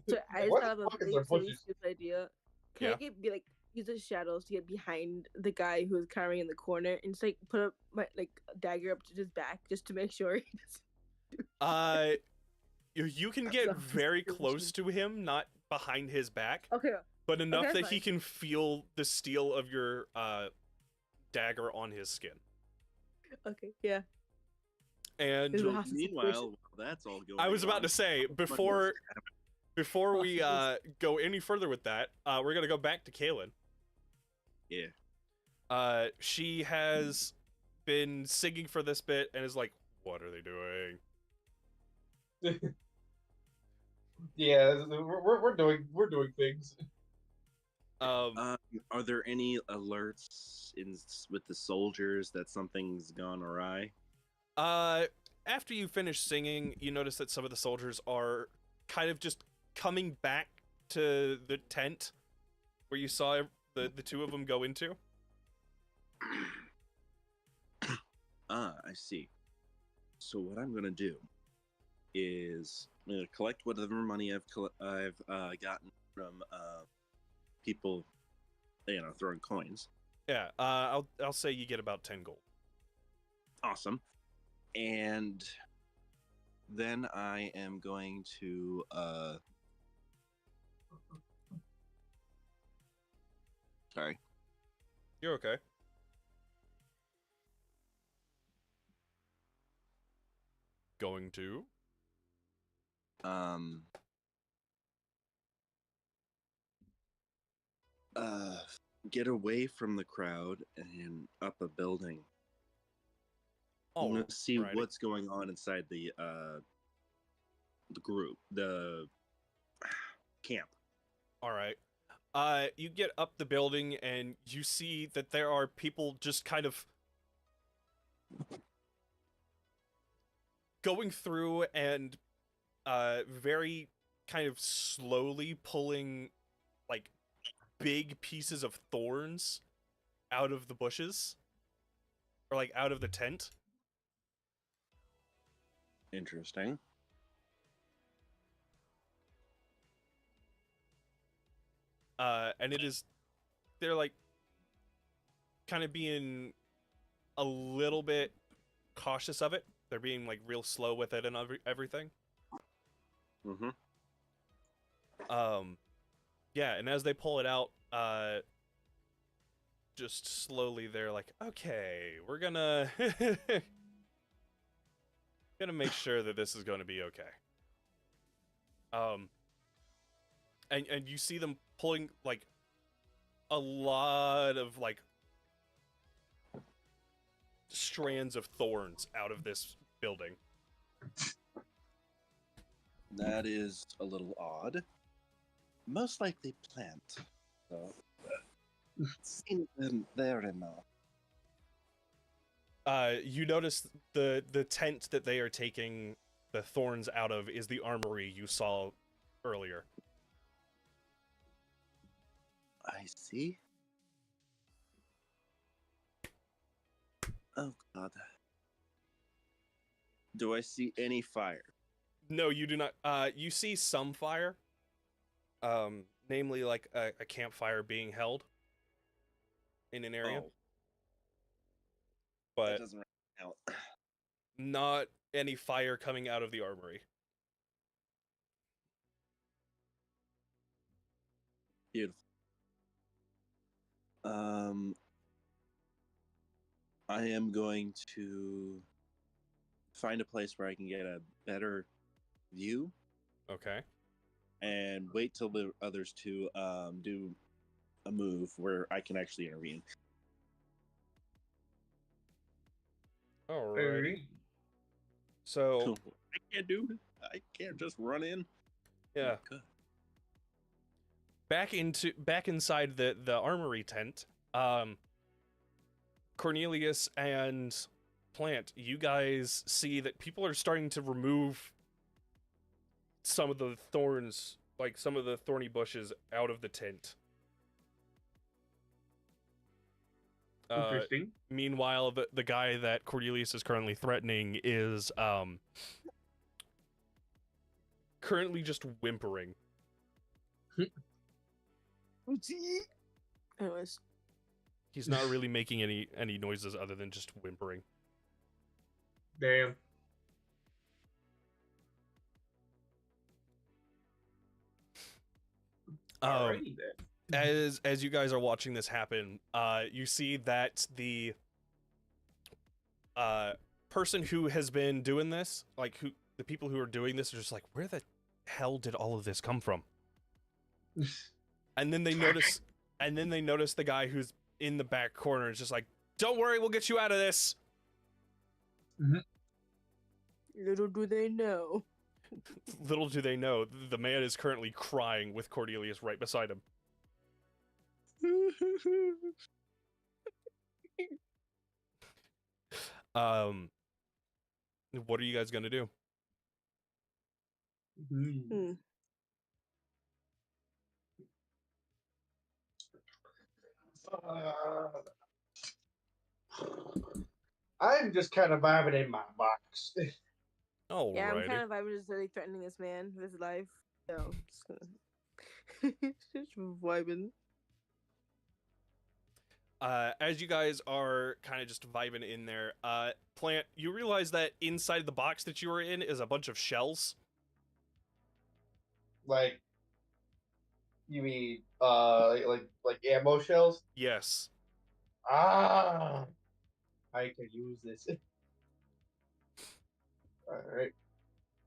So I Like, just what thought the of a fuck is really there silly, bushes? stupid idea. Can I Yeah. be like use the shadows to get behind the guy who's cowering in the corner and just like put up my like dagger up to his back just to make sure he doesn't. Uh, you can get So, very close to him, not behind his back, Okay. but enough that's that he fine. can feel the steel of your dagger on his skin. Okay. Yeah. And This is a So hostage meanwhile, situation. while that's all going I was about on, to say before we go any further with that, we're gonna go back to Kaylin. yeah. She has been singing for this bit and is like, "What are they doing?" Yeah, we're doing things. Are there any alerts with the soldiers that something's gone awry? After you finish singing, you notice that some of the soldiers are kind of just coming back to the tent where you saw the two of them go into. I see. So what I'm gonna do is I'm gonna collect whatever money I've gotten from people, throwing coins. Yeah, I'll say you get about 10 gold. Awesome. And then I am going to sorry. You're okay. Going to? Um get away from the crowd and up a building. I'm gonna see Alrighty. what's going on inside the group, the camp. All right. You get up the building and you see that there are people just kind of going through and very kind of slowly pulling like big pieces of thorns out of the bushes or like out of the tent. Interesting. And they're like kind of being a little bit cautious of it. They're being like real slow with it and everything. Mm-hmm. Yeah, and as they pull it out, just slowly they're like, okay, we're gonna gonna make sure that this is gonna be okay. And you see them pulling like a lot of like strands of thorns out of this building. That is a little odd. Most likely plant. So, seen them there enough. You notice the tent that they are taking the thorns out of is the armory you saw earlier. I see. Oh God. Do I see any fire? No, you do not. You see some fire. Namely like a campfire being held in an area. Oh, But that doesn't really count. not any fire coming out of the armory. Beautiful. I am going to find a place where I can get a better view Okay. and wait till the others to do a move where I can actually intervene. Alrighty. So I can't just run in. yeah, Good. back inside the armory tent. Cornelius and Plant, you guys see that people are starting to remove some of the thorns, like some of the thorny bushes, out of the tent. Interesting. Meanwhile, the guy that Cornelius is currently threatening is currently just whimpering. Anyways, He's not really making any noises other than just whimpering. Damn. Alrighty then. As you guys are watching this happen, you see that the person who has been doing this, like the people who are doing this are just like, where the hell did all of this come from? And then they notice the guy who's in the back corner is just like, don't worry, we'll get you out of this. little do they know. Little do they know, the man is currently crying with Cornelius right beside him. What are you guys gonna do? Hmm. I'm just kind of vibing in my box. Oh, Yeah, I'm kind of vibing just really threatening this man with his life. So just gonna just vibing. As you guys are kind of just vibing in there, Plant, you realize that inside the box that you were in is a bunch of shells. Like, you mean like ammo shells? Yes. Ah, I can use this. All right.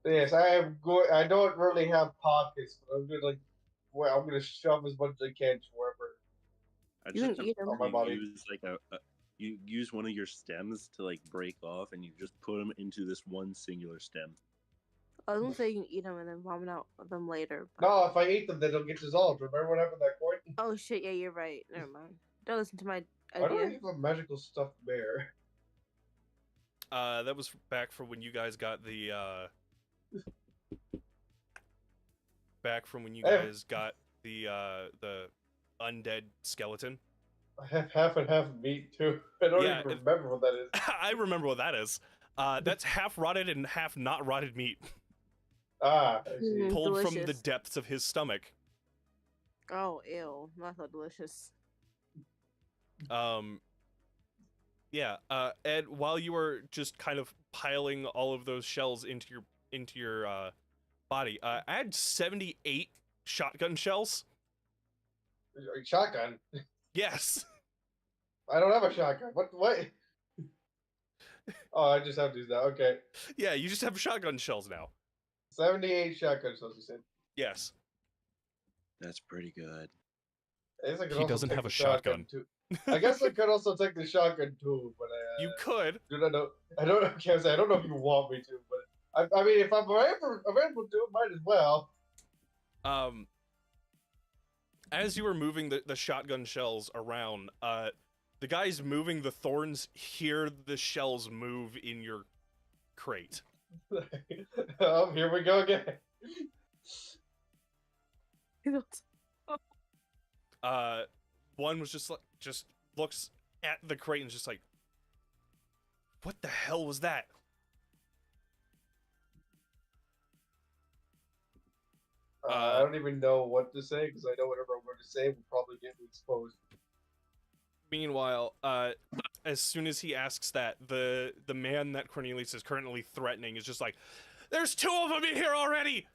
Yes, I am going. I don't really have pockets, but I'm gonna shove as much as I can to wherever. I You just can eat 'em. On my body. use like you use one of your stems to like break off, and you just put them into this one singular stem. I was gonna say you can eat them and then vomit out them later. But... No, if I eat them, then they'll get dissolved. Remember what happened to that coin? Oh shit! Yeah, you're right. Never mind. Don't listen to my Why do I idea. have a magical stuffed bear? That was back for when you guys got the the undead skeleton. I have half and half meat too. I don't Yeah, even remember what that is. I remember what that is. That's half rotted and half not rotted meat, Ah, I see. pulled from the Delicious. depths of his stomach. Oh, ew. Not so delicious. Yeah, Ed, while you were just kind of piling all of those shells into your body, add 78 shotgun shells. Shotgun. Yes. I don't have a shotgun. What? Oh, I just have these now. Okay. Yeah, you just have shotgun shells now. 78 shotgun shells, you said. Yes. That's pretty good. I guess I could He also doesn't take have the a shotgun. too. I guess I could also take the shotgun too, but You could. do not know. I don't know. I don't know if you want me to, but I mean, if I'm available to, might as well. As you were moving the shotgun shells around, the guys moving the thorns hear the shells move in your crate. Oh, here we go again. One was just looks at the crate and just like, what the hell was that? I don't even know what to say because I know whatever I'm going to say will probably get me exposed. Meanwhile, as soon as he asks that, the man that Cornelius is currently threatening is just like, there's 2 of them in here already!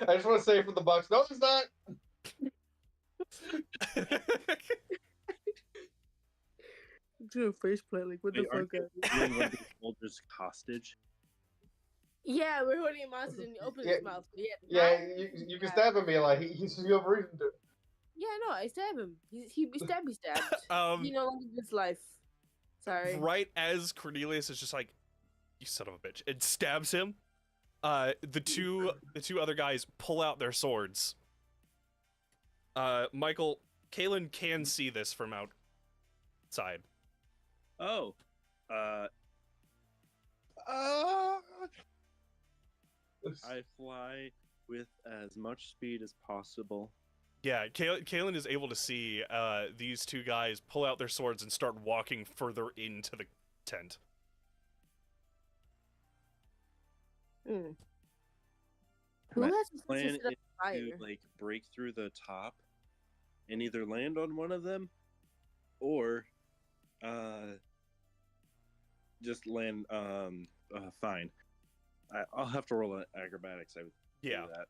I just want to say from the box, no, it's not. I'm doing a faceplant, like, what the fuck? Doing one of these soldiers hostage. Yeah, we're holding him hostage and he opens Yeah, his mouth. Yeah, you can stab him, like he's you have a reason to. Yeah, no, I stab him. He stabbed. He no longer gets life. Sorry. Right as Cornelius is just like, you son of a bitch, and stabs him, the two other guys pull out their swords. Michael, Kalen can see this from outside. Oh. I fly with as much speed as possible Yeah, Kalen is able to see these two guys pull out their swords and start walking further into the tent. Hmm. Who My has plan insisted on is fire? to like break through the top and either land on one of them or just land fine. I'll have to roll an acrobatics. I would Yeah. do that.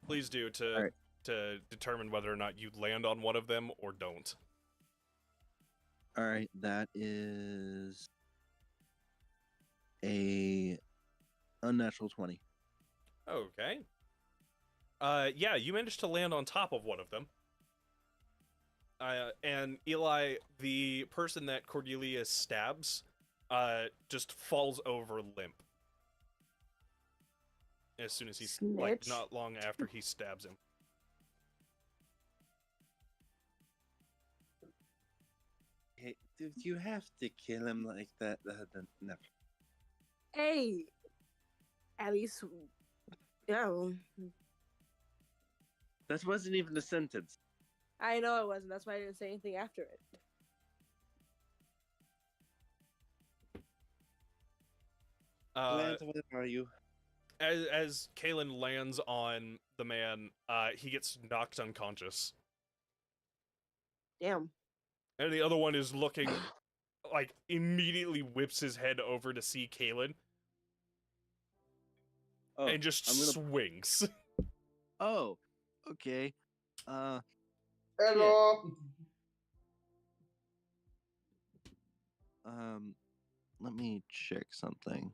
Please do to Alright. to determine whether or not you land on one of them or don't. All right, that is a unnatural 20. Okay. Yeah, you managed to land on top of one of them. And Eli, the person that Cordelia stabs, just falls over limp. As soon as he's like, Snitch. not long after he stabs him. Hey, do you have to kill him like that? No. Hey, at least, yeah. That wasn't even a sentence. I know it wasn't. That's why I didn't say anything after it. Lance, what are you? As Kalen lands on the man, he gets knocked unconscious. Damn. And the other one is looking, like, immediately whips his head over to see Kalen Oh, and just I'm gonna. swings. Oh, okay. Hello. Let me check something.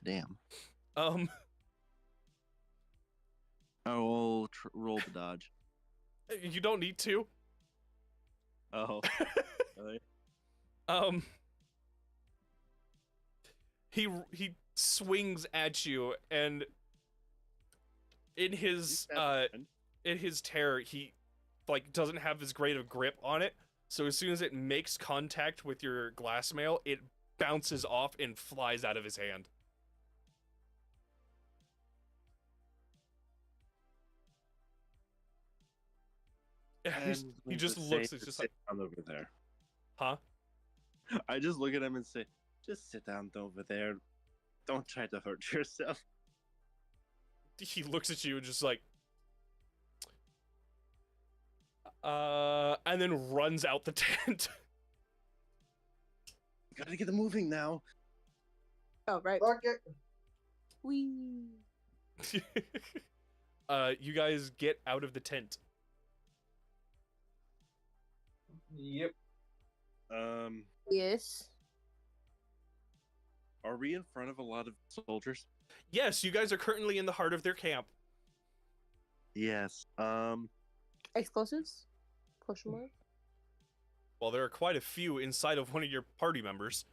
Damn. I will roll the dodge. You don't need to. Oh. Really? He swings at you, and in his terror, he like doesn't have as great of grip on it. So as soon as it makes contact with your glass mail, it bounces off and flies out of his hand. He just looks. It's just like, down over there. huh? I just look at him and say, "Just sit down over there. Don't try to hurt yourself." He looks at you and just like, and then runs out the tent. Gotta get it moving now. Oh, right. Fuck it. Wee. You guys get out of the tent. Yep. Yes. Are we in front of a lot of soldiers? Yes, you guys are currently in the heart of their camp. Yes. Explosives? Question mark? Well, there are quite a few inside of one of your party members.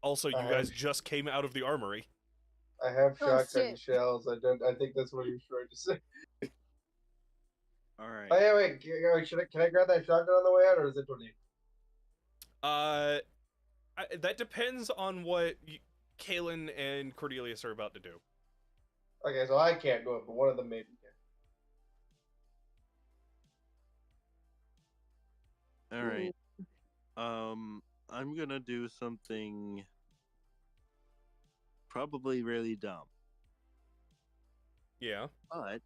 Also, you guys just came out of the armory. I have Oh, shotgun shit. shells. I think that's what he was trying to say. All right. Oh yeah, wait. Can I grab that shotgun on the way out, or is it too late? That depends on what Kalen and Cordelius are about to do. Okay, so I can't do it, but one of them maybe can. All right. I'm gonna do something probably really dumb, Yeah. but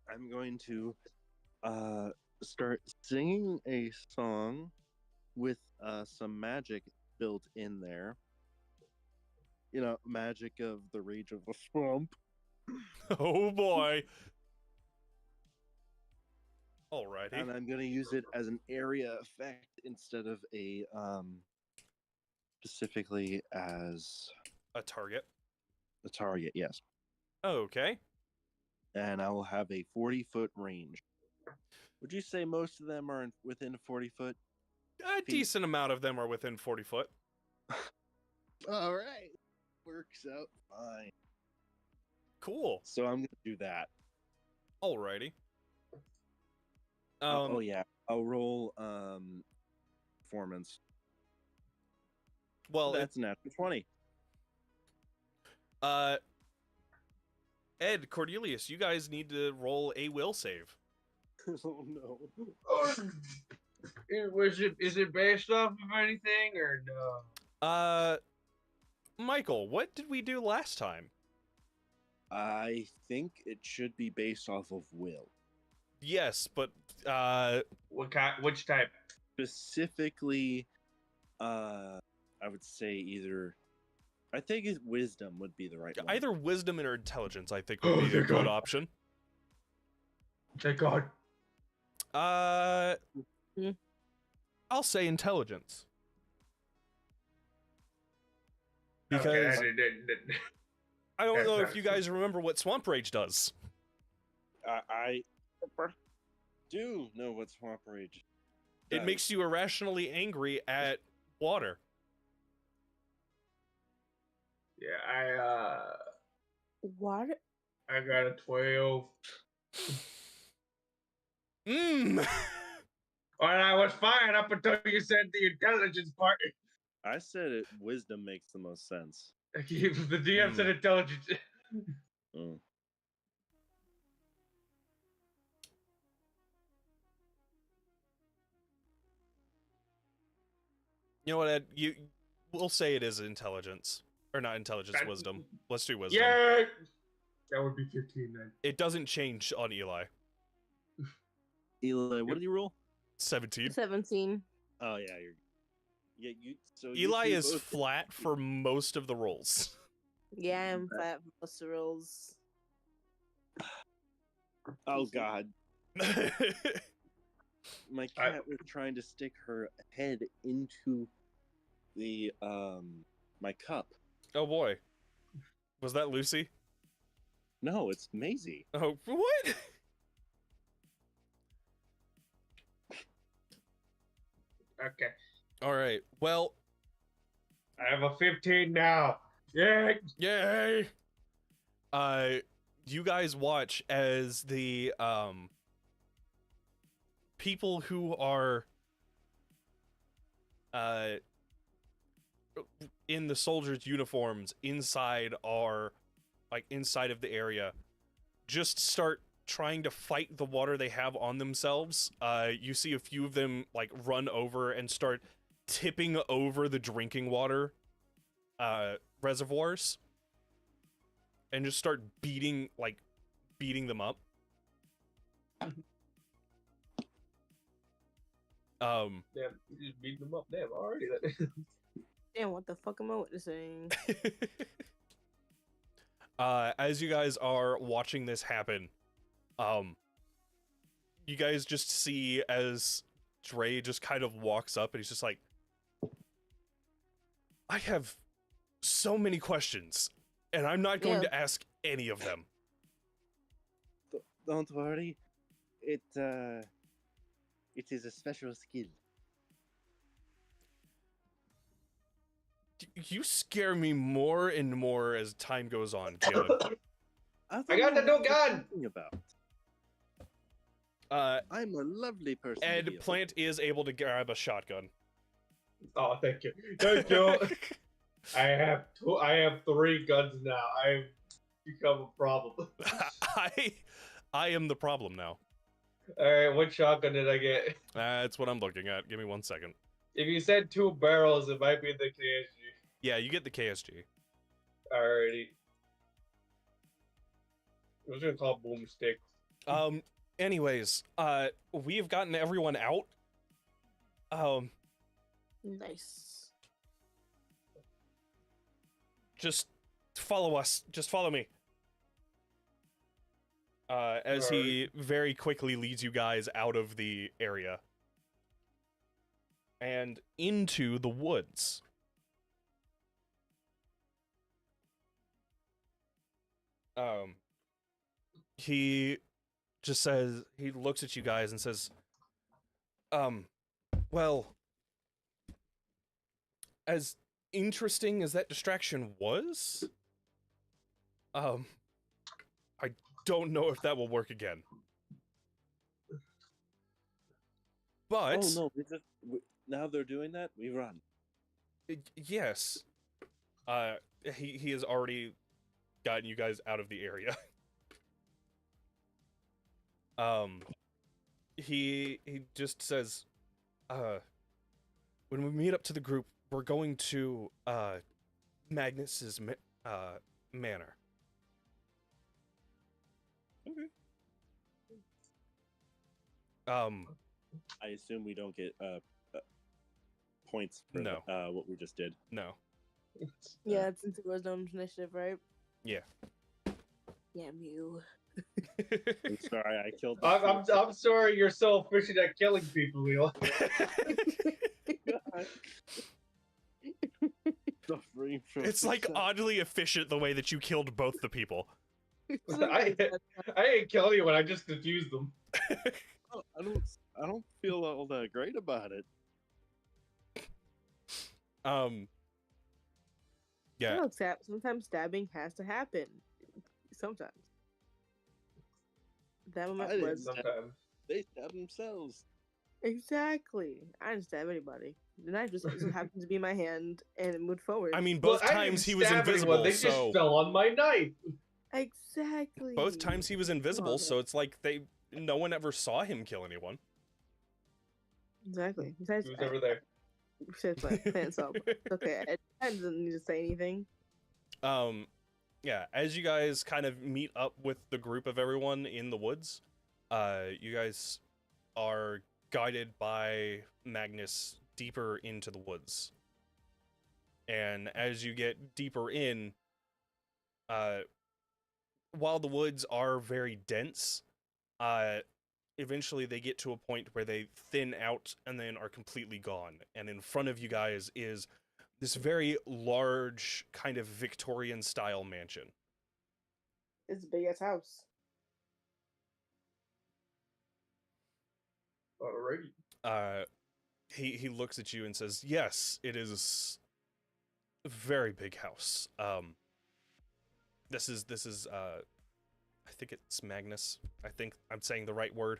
I'm going to start singing a song with some magic built in there. You know, magic of the rage of the swamp. Oh boy. Alrighty. And I'm going to use it as an area effect instead of a specifically as A target. a target. Yes, Okay. and I will have a 40-foot range. Would you say most of them are within 40 foot? A decent amount of them are within 40 foot. All right, works out fine. Cool. So I'm going to do that. Alrighty. Oh yeah, I'll roll performance. Well, That's a natural 20. Ed, Cornelius, you guys need to roll a will save. Oh no. Is it based off of anything or no? Michael, what did we do last time? I think it should be based off of will. Yes, but What kind? Which type? Specifically, I would say either. I think wisdom would be the right one. either wisdom or intelligence, I think, would be a thank good God. option. Thank God. I'll say intelligence. Because Okay, I don't That's know not if you true. guys remember what Swamp Rage does. I do know what Swamp Rage It does. makes you irrationally angry at water. Yeah, What? I got a 12. Mmm. Well, I was fine up until you said the intelligence part. I said it. Wisdom makes the most sense. The DM said intelligence. Mm. You know what, Ed? We'll say it is intelligence. Or not intelligence, wisdom. Let's do wisdom. Yeah! That would be 15 then. It doesn't change on Eli. Eli, what did you roll? 17. 17. Oh yeah, you. So Eli you two is both- flat for most of the rolls. Yeah, I'm fat for most of the rolls. Oh God, my cat was trying to stick her head into the my cup. Oh boy. Was that Lucy? No, it's Maisie. Oh, what? Okay. Alright, well, I have a 15 now. Yeah! yay! You guys watch as the, people who are, in the soldiers' uniforms inside inside of the area, just start trying to fight the water they have on themselves. You see a few of them, like, run over and start tipping over the drinking water, reservoirs. And just start beating them up. Damn, you just beat them up. Damn, already. Damn, what the fuck am I witnessing? As you guys are watching this happen, you guys just see as Dre just kind of walks up and he's just like, I have so many questions, and I'm not going Yeah. to ask any of them. Don't worry, it is a special skill. You scare me more and more as time goes on, Keelan. I got the new gun! About. Uh, I'm a lovely person. to Ed heal. Plant is able to grab a shotgun. Oh, thank you. Thank you. I have 3 guns now. I've become a problem. I am the problem now. Alright, what shotgun did I get? That's what I'm looking at. Give me 1 second. If you said 2 barrels, it might be the KSG. Yeah, you get the KSG. Alrighty. I was gonna call it boomstick. Anyways, we've gotten everyone out. Nice. Just follow us. Just follow me. As he very quickly leads you guys out of the area and into the woods. He just says, he looks at you guys and says, well, as interesting as that distraction was, I don't know if that will work again. But Oh no, now they're doing that, we run. Yes. He has already gotten you guys out of the area. He just says, when we meet up to the group, we're going to Magnus's manor. Okay. I assume we don't get points for No. what we just did. No. Yeah, since it was no initiative, right? Yeah. Damn you. I'm sorry, I killed. I'm sorry you're so efficient at killing people, Leo. Suffering from It's like success. oddly efficient the way that you killed both the people. I didn't kill anyone. I just confused them. I don't feel all that great about it. Yeah. Look, sometimes stabbing has to happen. Sometimes. That I moment didn't was Sometimes. They stab themselves. exactly. I didn't stab anybody. The knife just happened to be in my hand and it moved forward. I mean, Well, both I didn't times he was stab anyone, invisible, They so just fell on my knife. exactly. both times he was invisible, Oh, so it's like no one ever saw him kill anyone. exactly. Besides, He was over there. Besides my plan, so it's okay. I didn't need to say anything. Yeah, as you guys kind of meet up with the group of everyone in the woods, you guys are guided by Magnus deeper into the woods. And as you get deeper in, while the woods are very dense, eventually they get to a point where they thin out and then are completely gone. And in front of you guys is this very large, kind of Victorian-style mansion. It's a big ass house. Alrighty. He looks at you and says, "Yes, it is a very big house. This is I think it's Magnus. I think I'm saying the right word.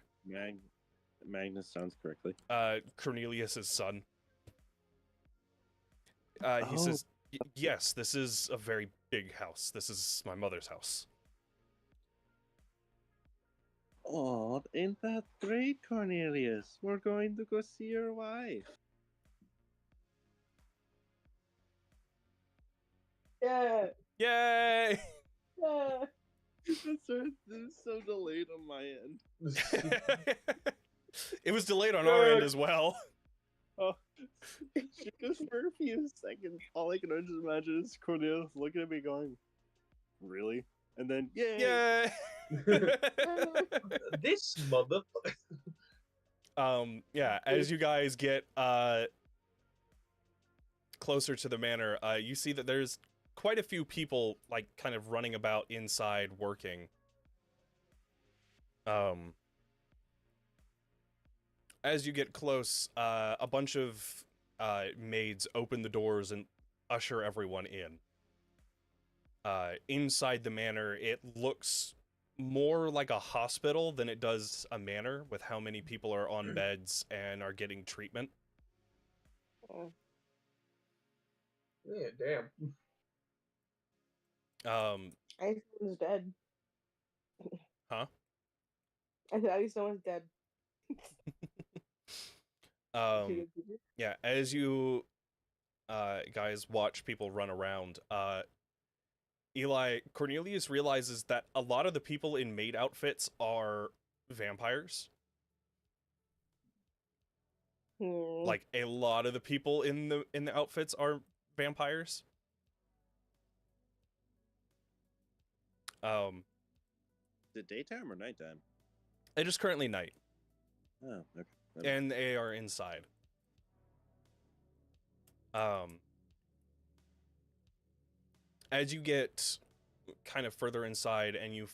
Magnus sounds correctly. Cornelius's son. He Oh, says, "Yes, this is a very big house. This is my mother's house." oh, ain't that great, Cornelius? We're going to go see your wife. Yeah. Yay! Yeah. That's right. This is so delayed on my end. It was delayed on our end Good. as well. Oh, just for a few seconds, all I can just imagine is Cornelius looking at me going, "Really?" And then, yay! Yay! This motherfucker. Yeah, as you guys get closer to the manor, you see that there's quite a few people like kind of running about inside working. As you get close, a bunch of maids open the doors and usher everyone in. Inside the manor, it looks more like a hospital than it does a manor, with how many people are on beds and are getting treatment. Yeah, damn. I think someone's dead. Huh? I said, at least someone's dead. Yeah, as you guys watch people run around, Cornelius realizes that a lot of the people in maid outfits are vampires. Like a lot of the people in the outfits are vampires. Is it daytime or nighttime? It is currently night, Oh, okay. and they are inside. As you get kind of further inside, and you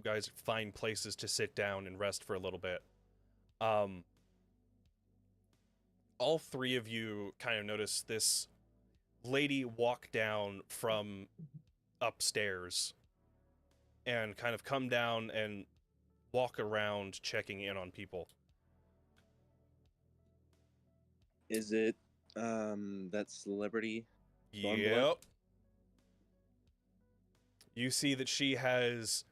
guys find places to sit down and rest for a little bit, all three of you kind of notice this lady walk down from upstairs and kind of come down and walk around checking in on people. Is it that celebrity? Blonde blood? Yep. You see that she has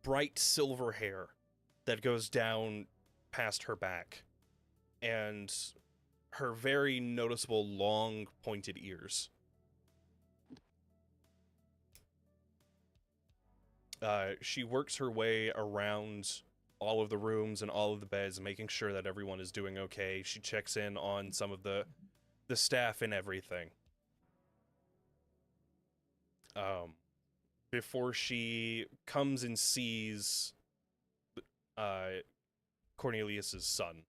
bright silver hair that goes down past her back, and her very noticeable long pointed ears. She works her way around all of the rooms and all of the beds, making sure that everyone is doing okay. She checks in on some of the staff and everything. Before she comes and sees Cornelius's son.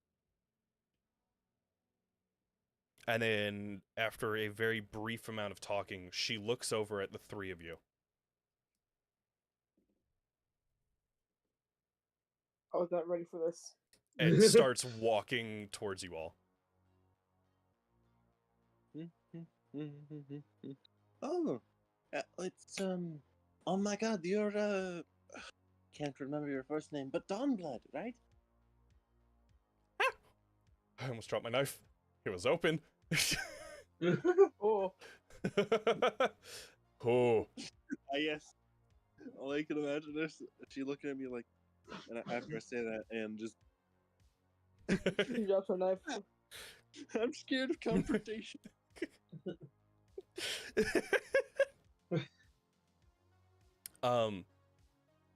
And then, after a very brief amount of talking, she looks over at the three of you. I was not ready for this. And starts walking towards you all. Oh, it's oh my God, you're can't remember your first name, but Dawnblood, right? I almost dropped my knife. It was open. Oh, Oh. Yes. All I can imagine is she looking at me like, and after I say that, and just she drops her knife. I'm scared of confrontation.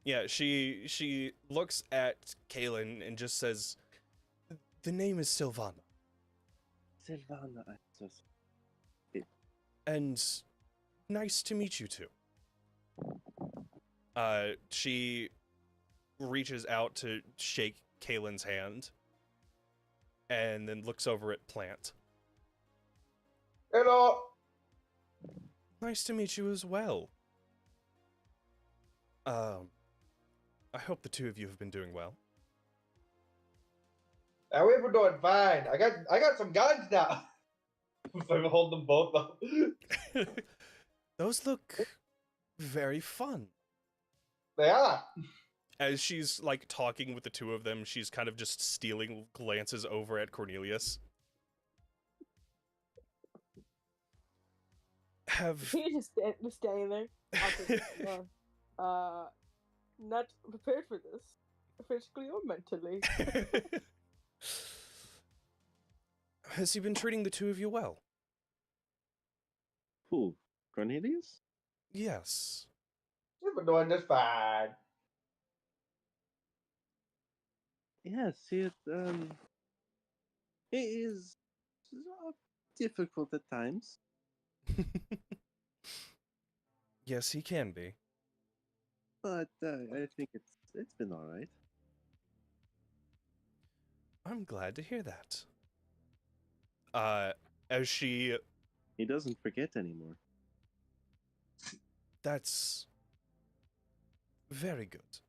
Yeah, she looks at Kaylin and just says, "The name is Silvana, Silvana, I'm so and nice to meet you too." She reaches out to shake Kaylin's hand, and then looks over at Plant. Hello. Nice to meet you as well. I hope the two of you have been doing well. We've been doing fine. I got some guns now. I hold them both up. Those look very fun. They are. As she's like talking with the two of them, she's kind of just stealing glances over at Cornelius. Have He's just standing there. Not prepared for this, physically or mentally. Has he been treating the two of you well? Who? Cornelius? Yes. We've been doing just fine. Yes, it is difficult at times. Yes, he can be. But I think it's been all right. I'm glad to hear that. As she... He doesn't forget anymore. That's... very good.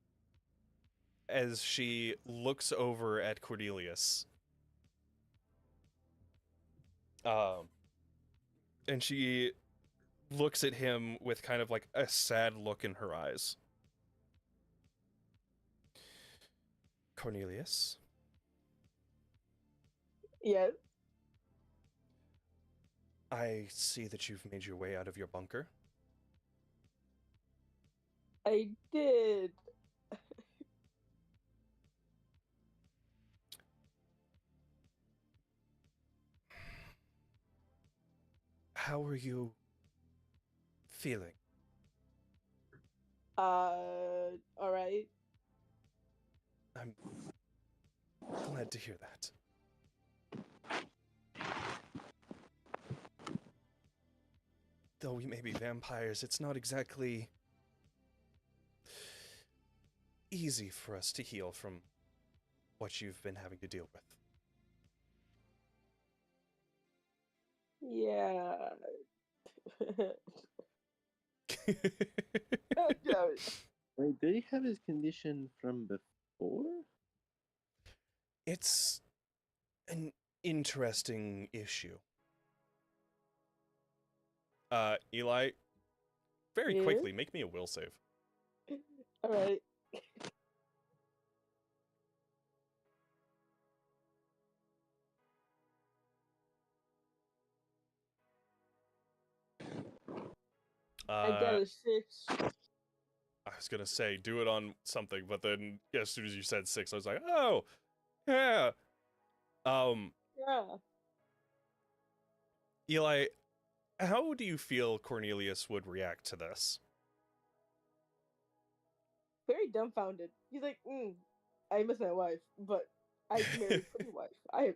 As she looks over at Cornelius. And she looks at him with kind of like a sad look in her eyes. Cornelius? Yes. I see that you've made your way out of your bunker. I did. How are you feeling? All right. I'm glad to hear that. Though we may be vampires, it's not exactly easy for us to heal from what you've been having to deal with. Yeah. Wait, did he have his condition from before? It's an interesting issue. Eli, very Yeah? quickly, make me a will save. All right. I got a 6. I was gonna say do it on something, but then as soon as you said 6, I was like, oh, yeah. Yeah. Eli, how do you feel Cornelius would react to this? Very dumbfounded. He's like, I miss my wife, but I married a pretty wife.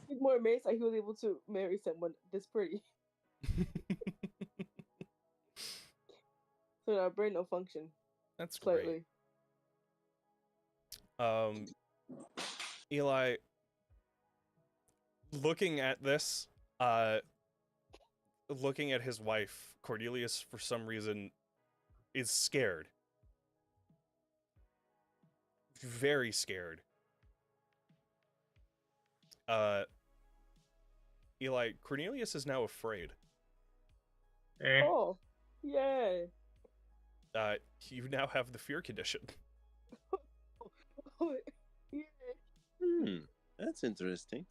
He's more amazed that he was able to marry someone this pretty. So our brain don't function That's slightly. great. Eli, looking at this, looking at his wife, Cornelius, for some reason, is scared. Very scared. Eli, Cornelius is now afraid. Oh, yay. You now have the fear condition. Oh, yay. That's interesting.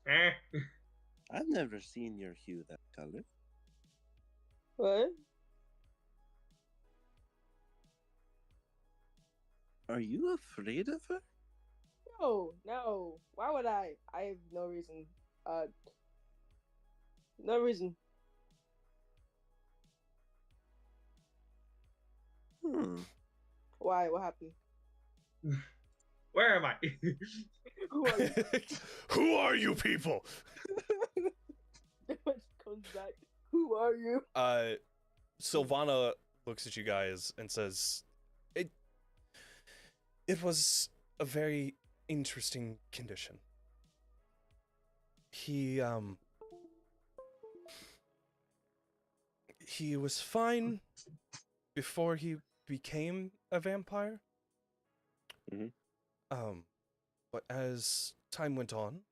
Eh. I've never seen your hue that color. What? Are you afraid of her? No. Why would I? I have no reason. No reason. Why? What happened? Where am I? Who are you? Who are you people? Comes back. Who are you? Sylvana looks at you guys and says, It was a very interesting condition. He was fine before he became a vampire. Mhm. But as time went on,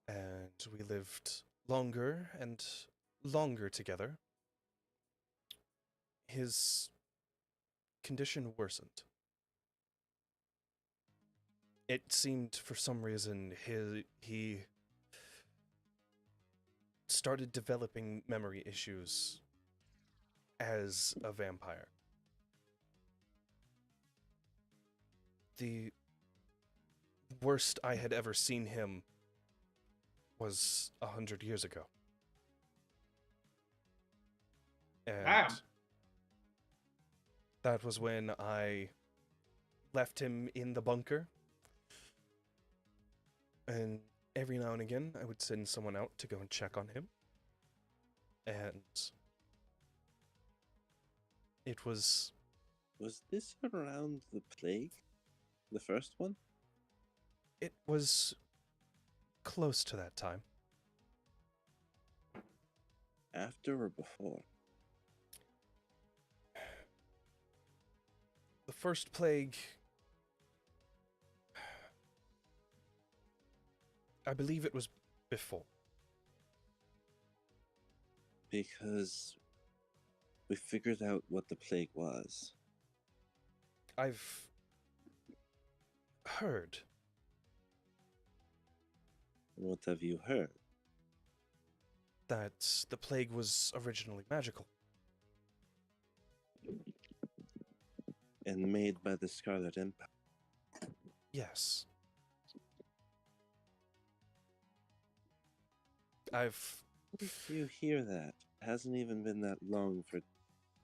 and we lived longer and longer together, his condition worsened. It seemed for some reason he started developing memory issues as a vampire. The worst I had ever seen him was 100 years ago. And Damn. that was when I left him in the bunker. And every now and again, I would send someone out to go and check on him. And it was... Was this around the plague? The first one? It was close to that time. After or before? The first plague... I believe it was before. Because we figured out what the plague was. I've heard What have you heard? that the plague was originally magical. And made by the Scarlet Empire. Yes. I've... If you hear that, it hasn't even been that long for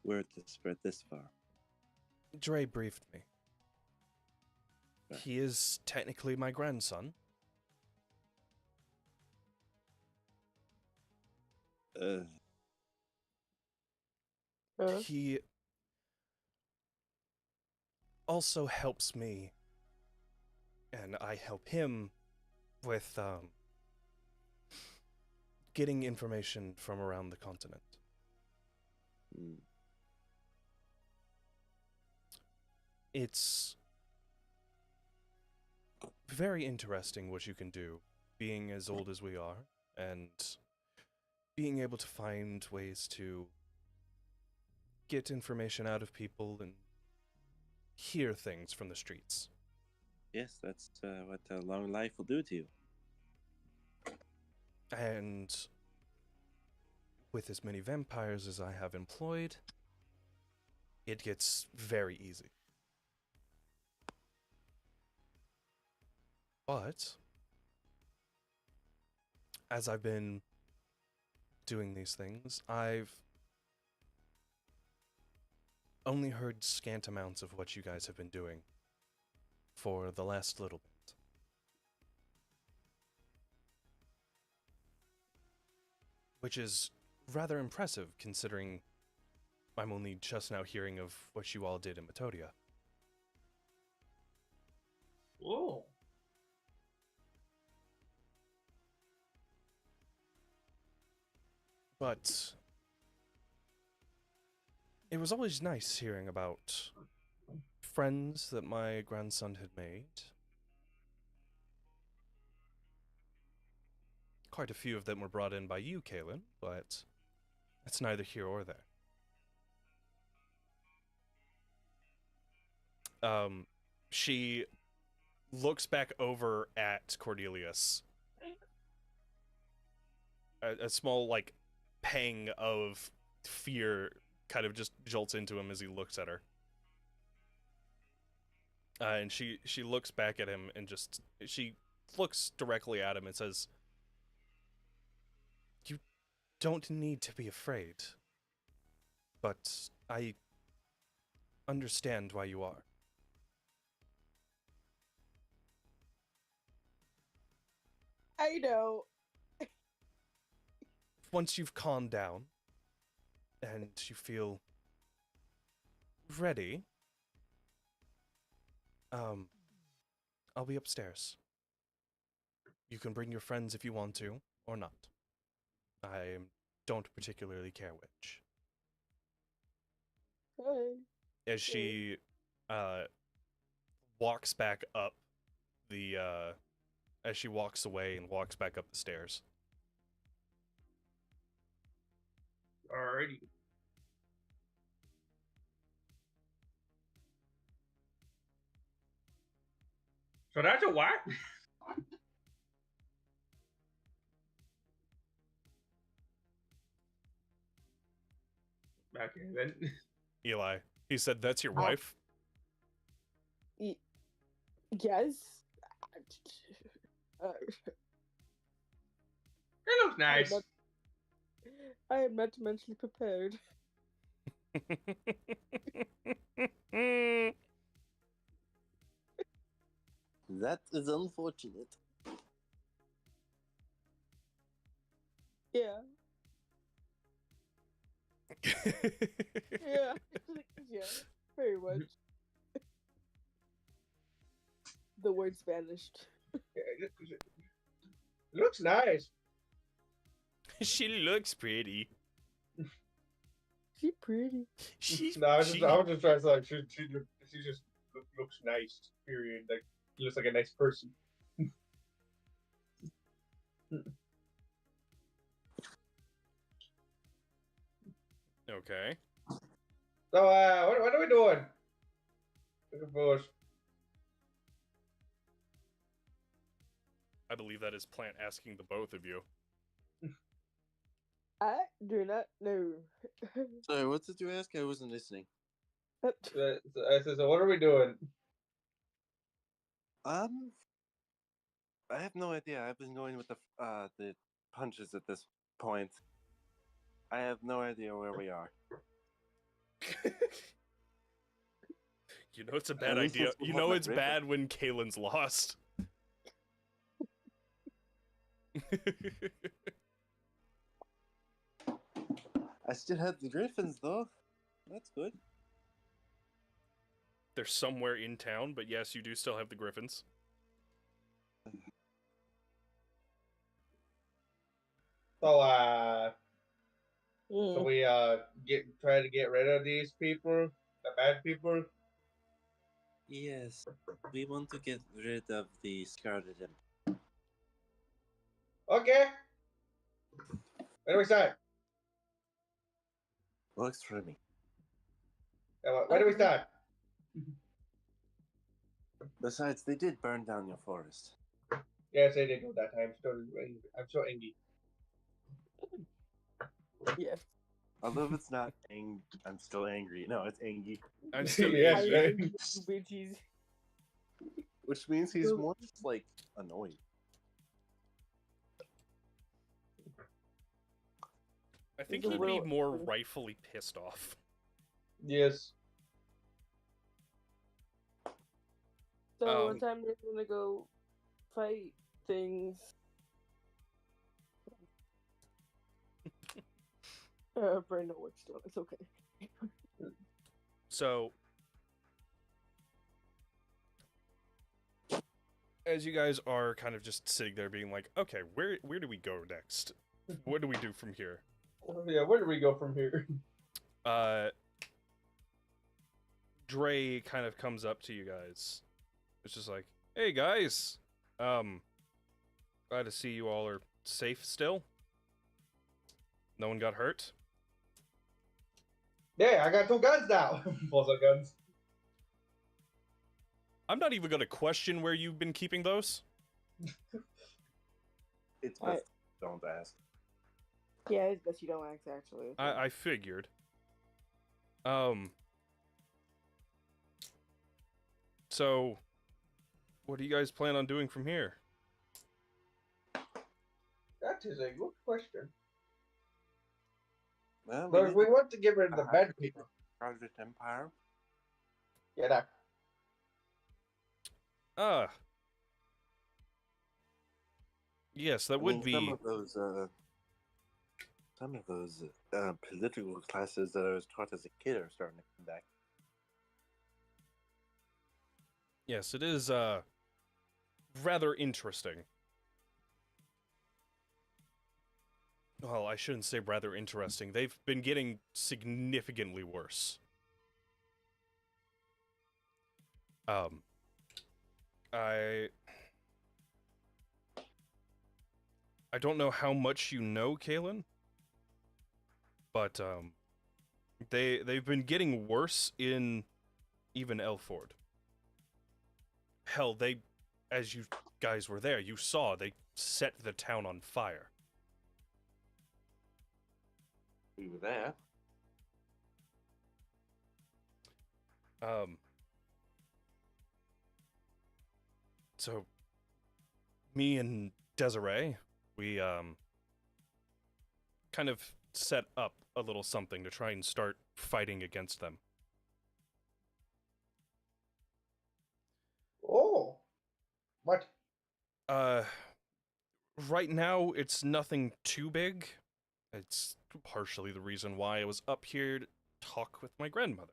word to spread this far. Dre briefed me. Right. He is technically my grandson. He also helps me, and I help him with getting information from around the continent. mm, It's very interesting what you can do, being as old as we are, and being able to find ways to get information out of people and hear things from the streets. yes, that's what a long life will do to you. And with as many vampires as I have employed, it gets very easy. But as I've been doing these things, I've only heard scant amounts of what you guys have been doing for the last little bit. Which is rather impressive, considering I'm only just now hearing of what you all did in Metodia. Whoa. But it was always nice hearing about friends that my grandson had made. Quite a few of them were brought in by you, Kaelin, but that's neither here or there. She looks back over at Cordelius. A small, like, pang of fear kind of just jolts into him as he looks at her. And she looks back at him and she looks directly at him and says, "You don't need to be afraid, but I understand why you are." I know. Once you've calmed down and you feel ready, I'll be upstairs. You can bring your friends if you want to, or not. I don't particularly care which. Hey. As she walks back up the as she walks away and walks back up the stairs. Alrighty. So that's a what? Okay, then. Eli, he said, "That's your wife?" Yes. It looks nice. I am not mentally prepared. That is unfortunate. Yeah. Yeah. Yeah. Very much. The words vanished. It looks nice. She looks pretty. She pretty. She's No, I was just trying to say like, she just looks nice. Period. Like she looks like a nice person. Okay. So what are we doing? Looking for I believe that is Plant asking the both of you. I do not know. Sorry, what did you ask? I wasn't listening. I said, so what are we doing? I have no idea. I've been going with the punches at this point. I have no idea where we are. You know it's a bad At least idea. it's You what know my it's river- bad when Kaelin's lost. I still have the griffins, though. That's good. They're somewhere in town, but yes, you do still have the griffins. So so we try to get rid of these people, the bad people. Yes, we want to get rid of the Scarlet Imp. Okay. Where do we start? Works for me. Where do we start? Besides, they did burn down your forest. Yes, I did go that time. I'm so angry. Yes. Although it's not I'm still angry. No, it's angy. I'm still Yeah, angry. right. You bitches. Which means he's So- more just like annoyed. I think He's a he'd be little- more rightfully pissed off. Yes. So Um, what time they're gonna go fight things? Brandon works still. It's okay. So, as you guys are kind of just sitting there being like, okay, where do we go next? What do we do from here? Yeah, where do we go from here? Dre kind of comes up to you guys. It's just like, hey guys, glad to see you all are safe still. No one got hurt. Yeah, I got 2 guns now. Pulls out guns. I'm not even gonna question where you've been keeping those. It's I- best don't ask. Yeah, it's best you don't ask. Actually. It's fine. I figured. So, what do you guys plan on doing from here? That is a good question. Well, Look, we want to get rid of the Uh-huh. bad people. Private Empire. Yeah, that. Yes, that I would mean, be. some of those political classes that I was taught as a kid are starting to come back. Yes, it is rather interesting. Well, I shouldn't say rather interesting. They've been getting significantly worse. I don't know how much you know, Kalen, but they've been getting worse in even Elford. Hell, as you guys were there, you saw they set the town on fire. We were there. So me and Desiree, we kind of set up a little something to try and start fighting against them. Oh. What? Right now it's nothing too big. It's partially the reason why I was up here to talk with my grandmother.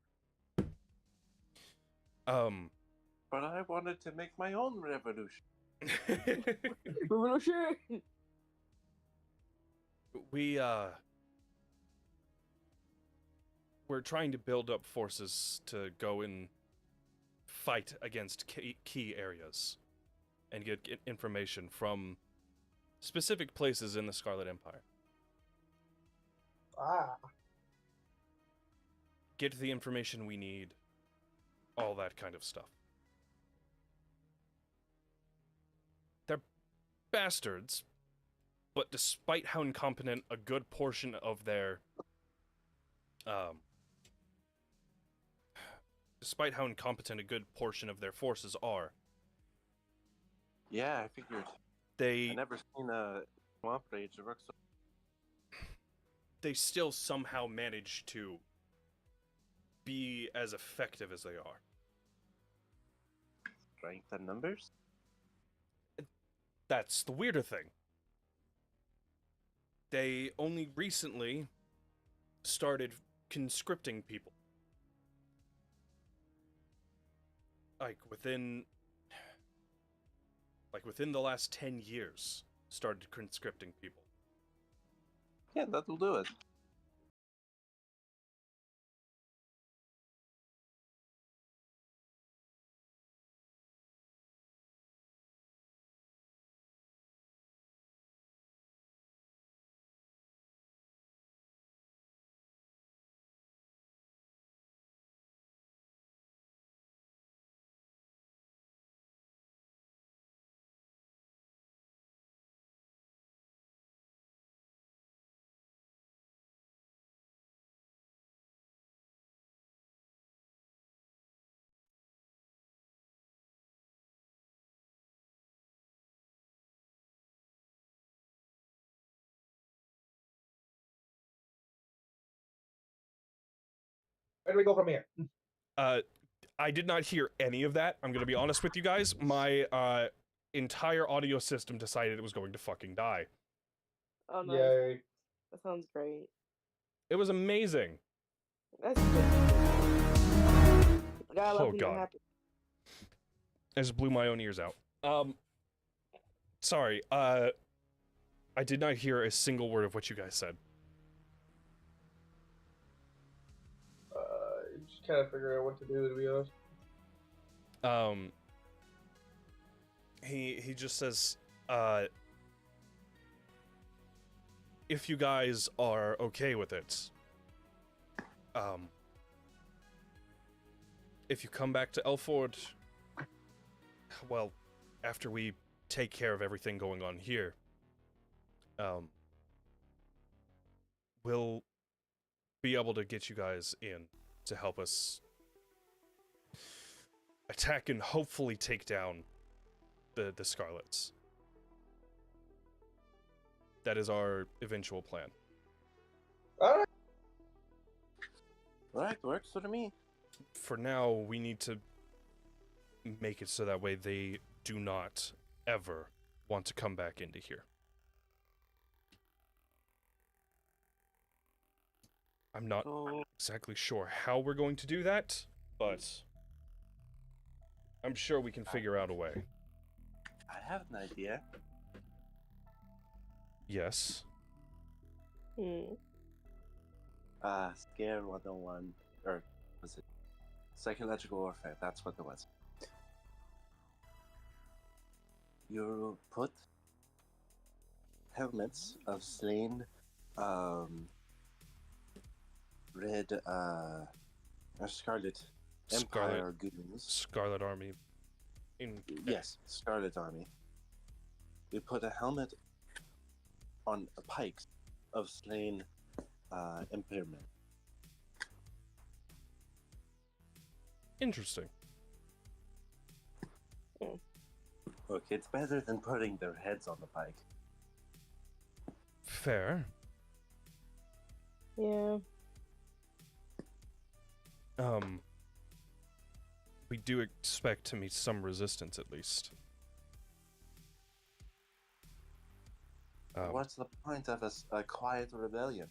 But I wanted to make my own revolution. Revolution. We're trying to build up forces to go and fight against key areas and get information from specific places in the Scarlet Empire. Ah. Get the information we need, all that kind of stuff. They're bastards, but despite how incompetent a good portion of their forces are, Yeah, I figured. I they never seen a swamp rage that works so. they still somehow manage to be as effective as they are. Strength and numbers? That's the weirder thing. They only recently started conscripting people. Like within the last 10 years, started conscripting people. Yeah, that'll do it. Where do we go from here? I did not hear any of that. I'm gonna be honest with you guys. My entire audio system decided it was going to fucking die. Oh, nice. Yay. That sounds great. It was amazing. That's good. Gotta love Oh when that god. happens. I just blew my own ears out. Sorry. I did not hear a single word of what you guys said. Just kind of figure out what to do, to be honest. He just says, if you guys are okay with it, if you come back to Elford, well, after we take care of everything going on here, we'll be able to get you guys in to help us attack and hopefully take down the Scarlets. That is our eventual plan. Alright. Alright, works for me. For now, we need to make it so that way they do not ever want to come back into here. I'm not exactly sure how we're going to do that, but I'm sure we can figure out a way. I have an idea. Yes. Scare 101, or was it psychological warfare? That's what it was. You put helmets of slain, red, or Scarlet Empire goons. Scarlet Army. Yes, Scarlet Army. You put a helmet on pikes of slain Emperormen. Interesting. Look, it's better than putting their heads on the pike. Fair. Yeah. We do expect to meet some resistance at least. What's the point of a quiet rebellion?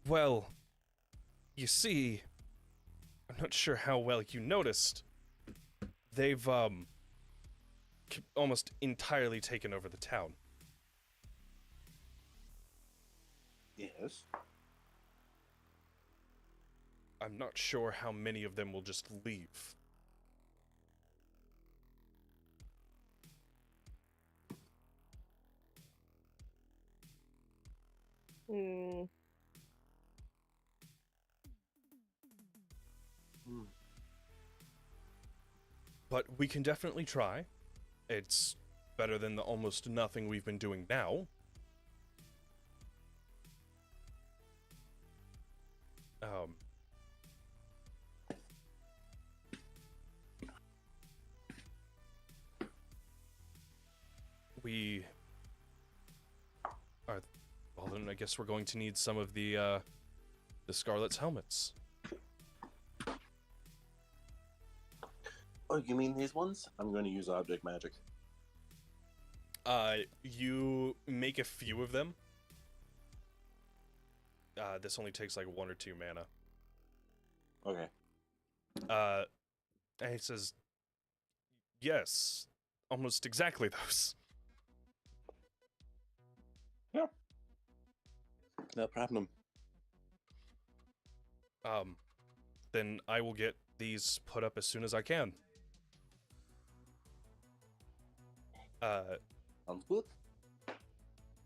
Well, you see, I'm not sure how well you noticed. They've, almost entirely taken over the town. Yes. I'm not sure how many of them will just leave. But we can definitely try. It's better than the almost nothing we've been doing now. We are, well then I guess we're going to need some of the Scarlet's helmets. Oh, you mean these ones? I'm going to use object magic. You make a few of them. This only takes like 1 or 2 mana. Okay. And he says, yes, almost exactly those. Yeah. No problem. Then I will get these put up as soon as I can. Sounds good.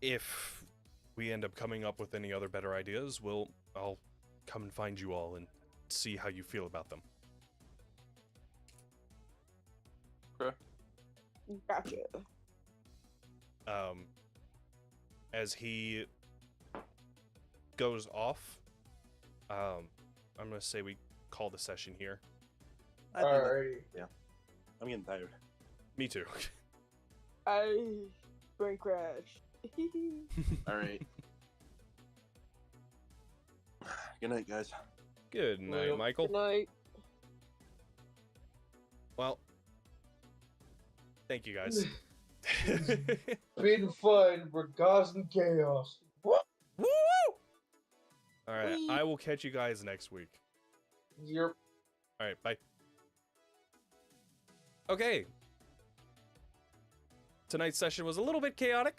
If we end up coming up with any other better ideas, I'll come and find you all and see how you feel about them. Okay. Gotcha. As he goes off, I'm gonna say we call the session here. Alrighty. Yeah. I'm getting tired. Me too. Brain crash. Alright. Good night, guys. Good night, Well, Michael. Good night. Well, thank you guys. Been fun. We're causing chaos. What? Woo! All right, Whee! I will catch you guys next week. You're All right, bye. Okay. Tonight's session was a little bit chaotic.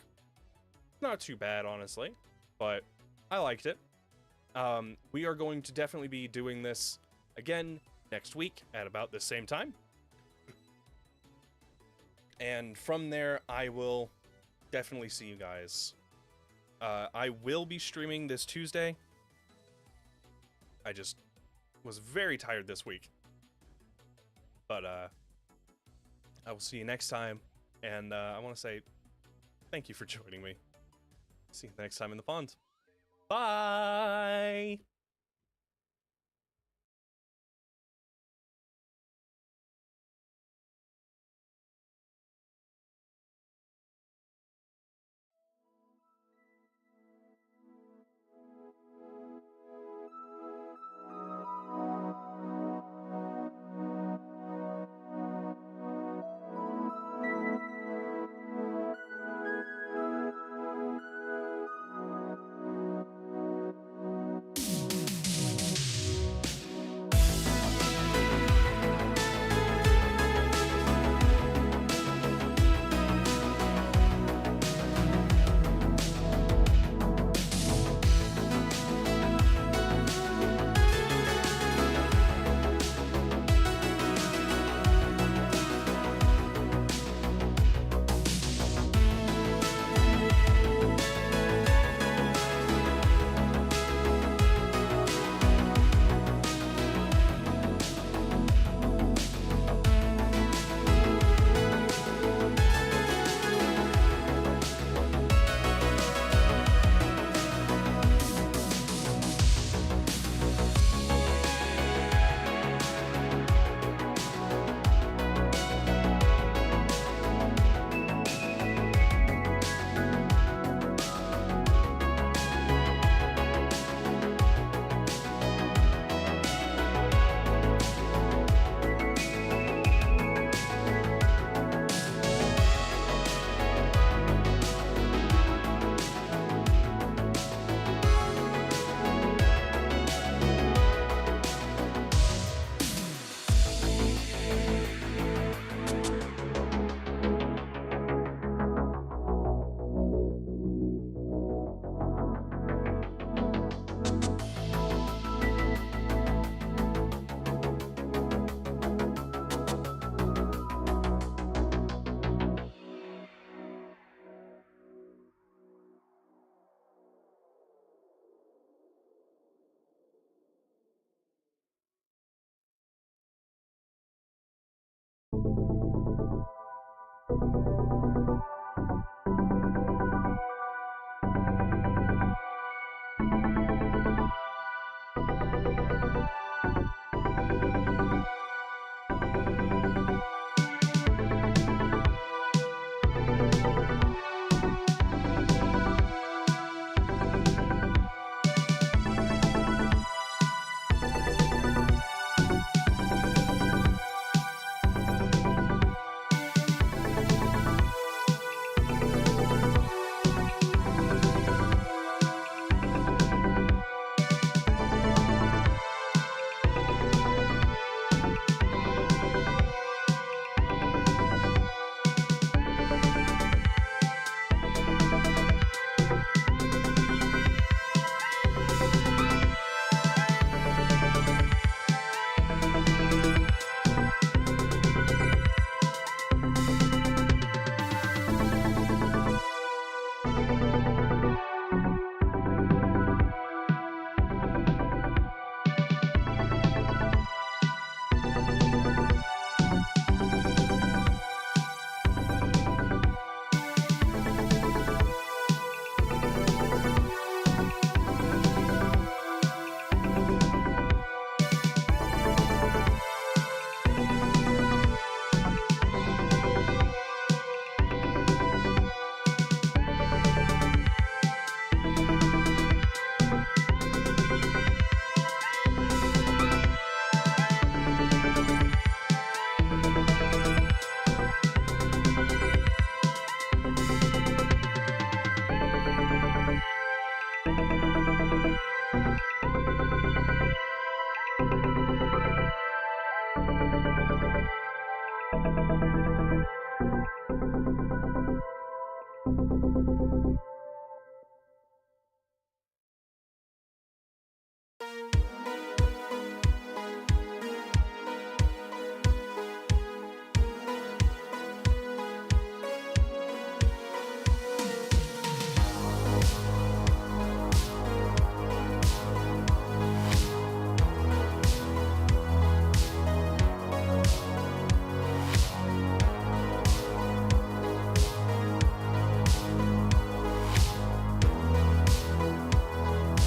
Not too bad, honestly, but I liked it. We are going to definitely be doing this again next week at about the same time. And from there, I will definitely see you guys. I will be streaming this Tuesday. I just was very tired this week. But I will see you next time. And I want to say thank you for joining me. See you next time in the pond. Bye!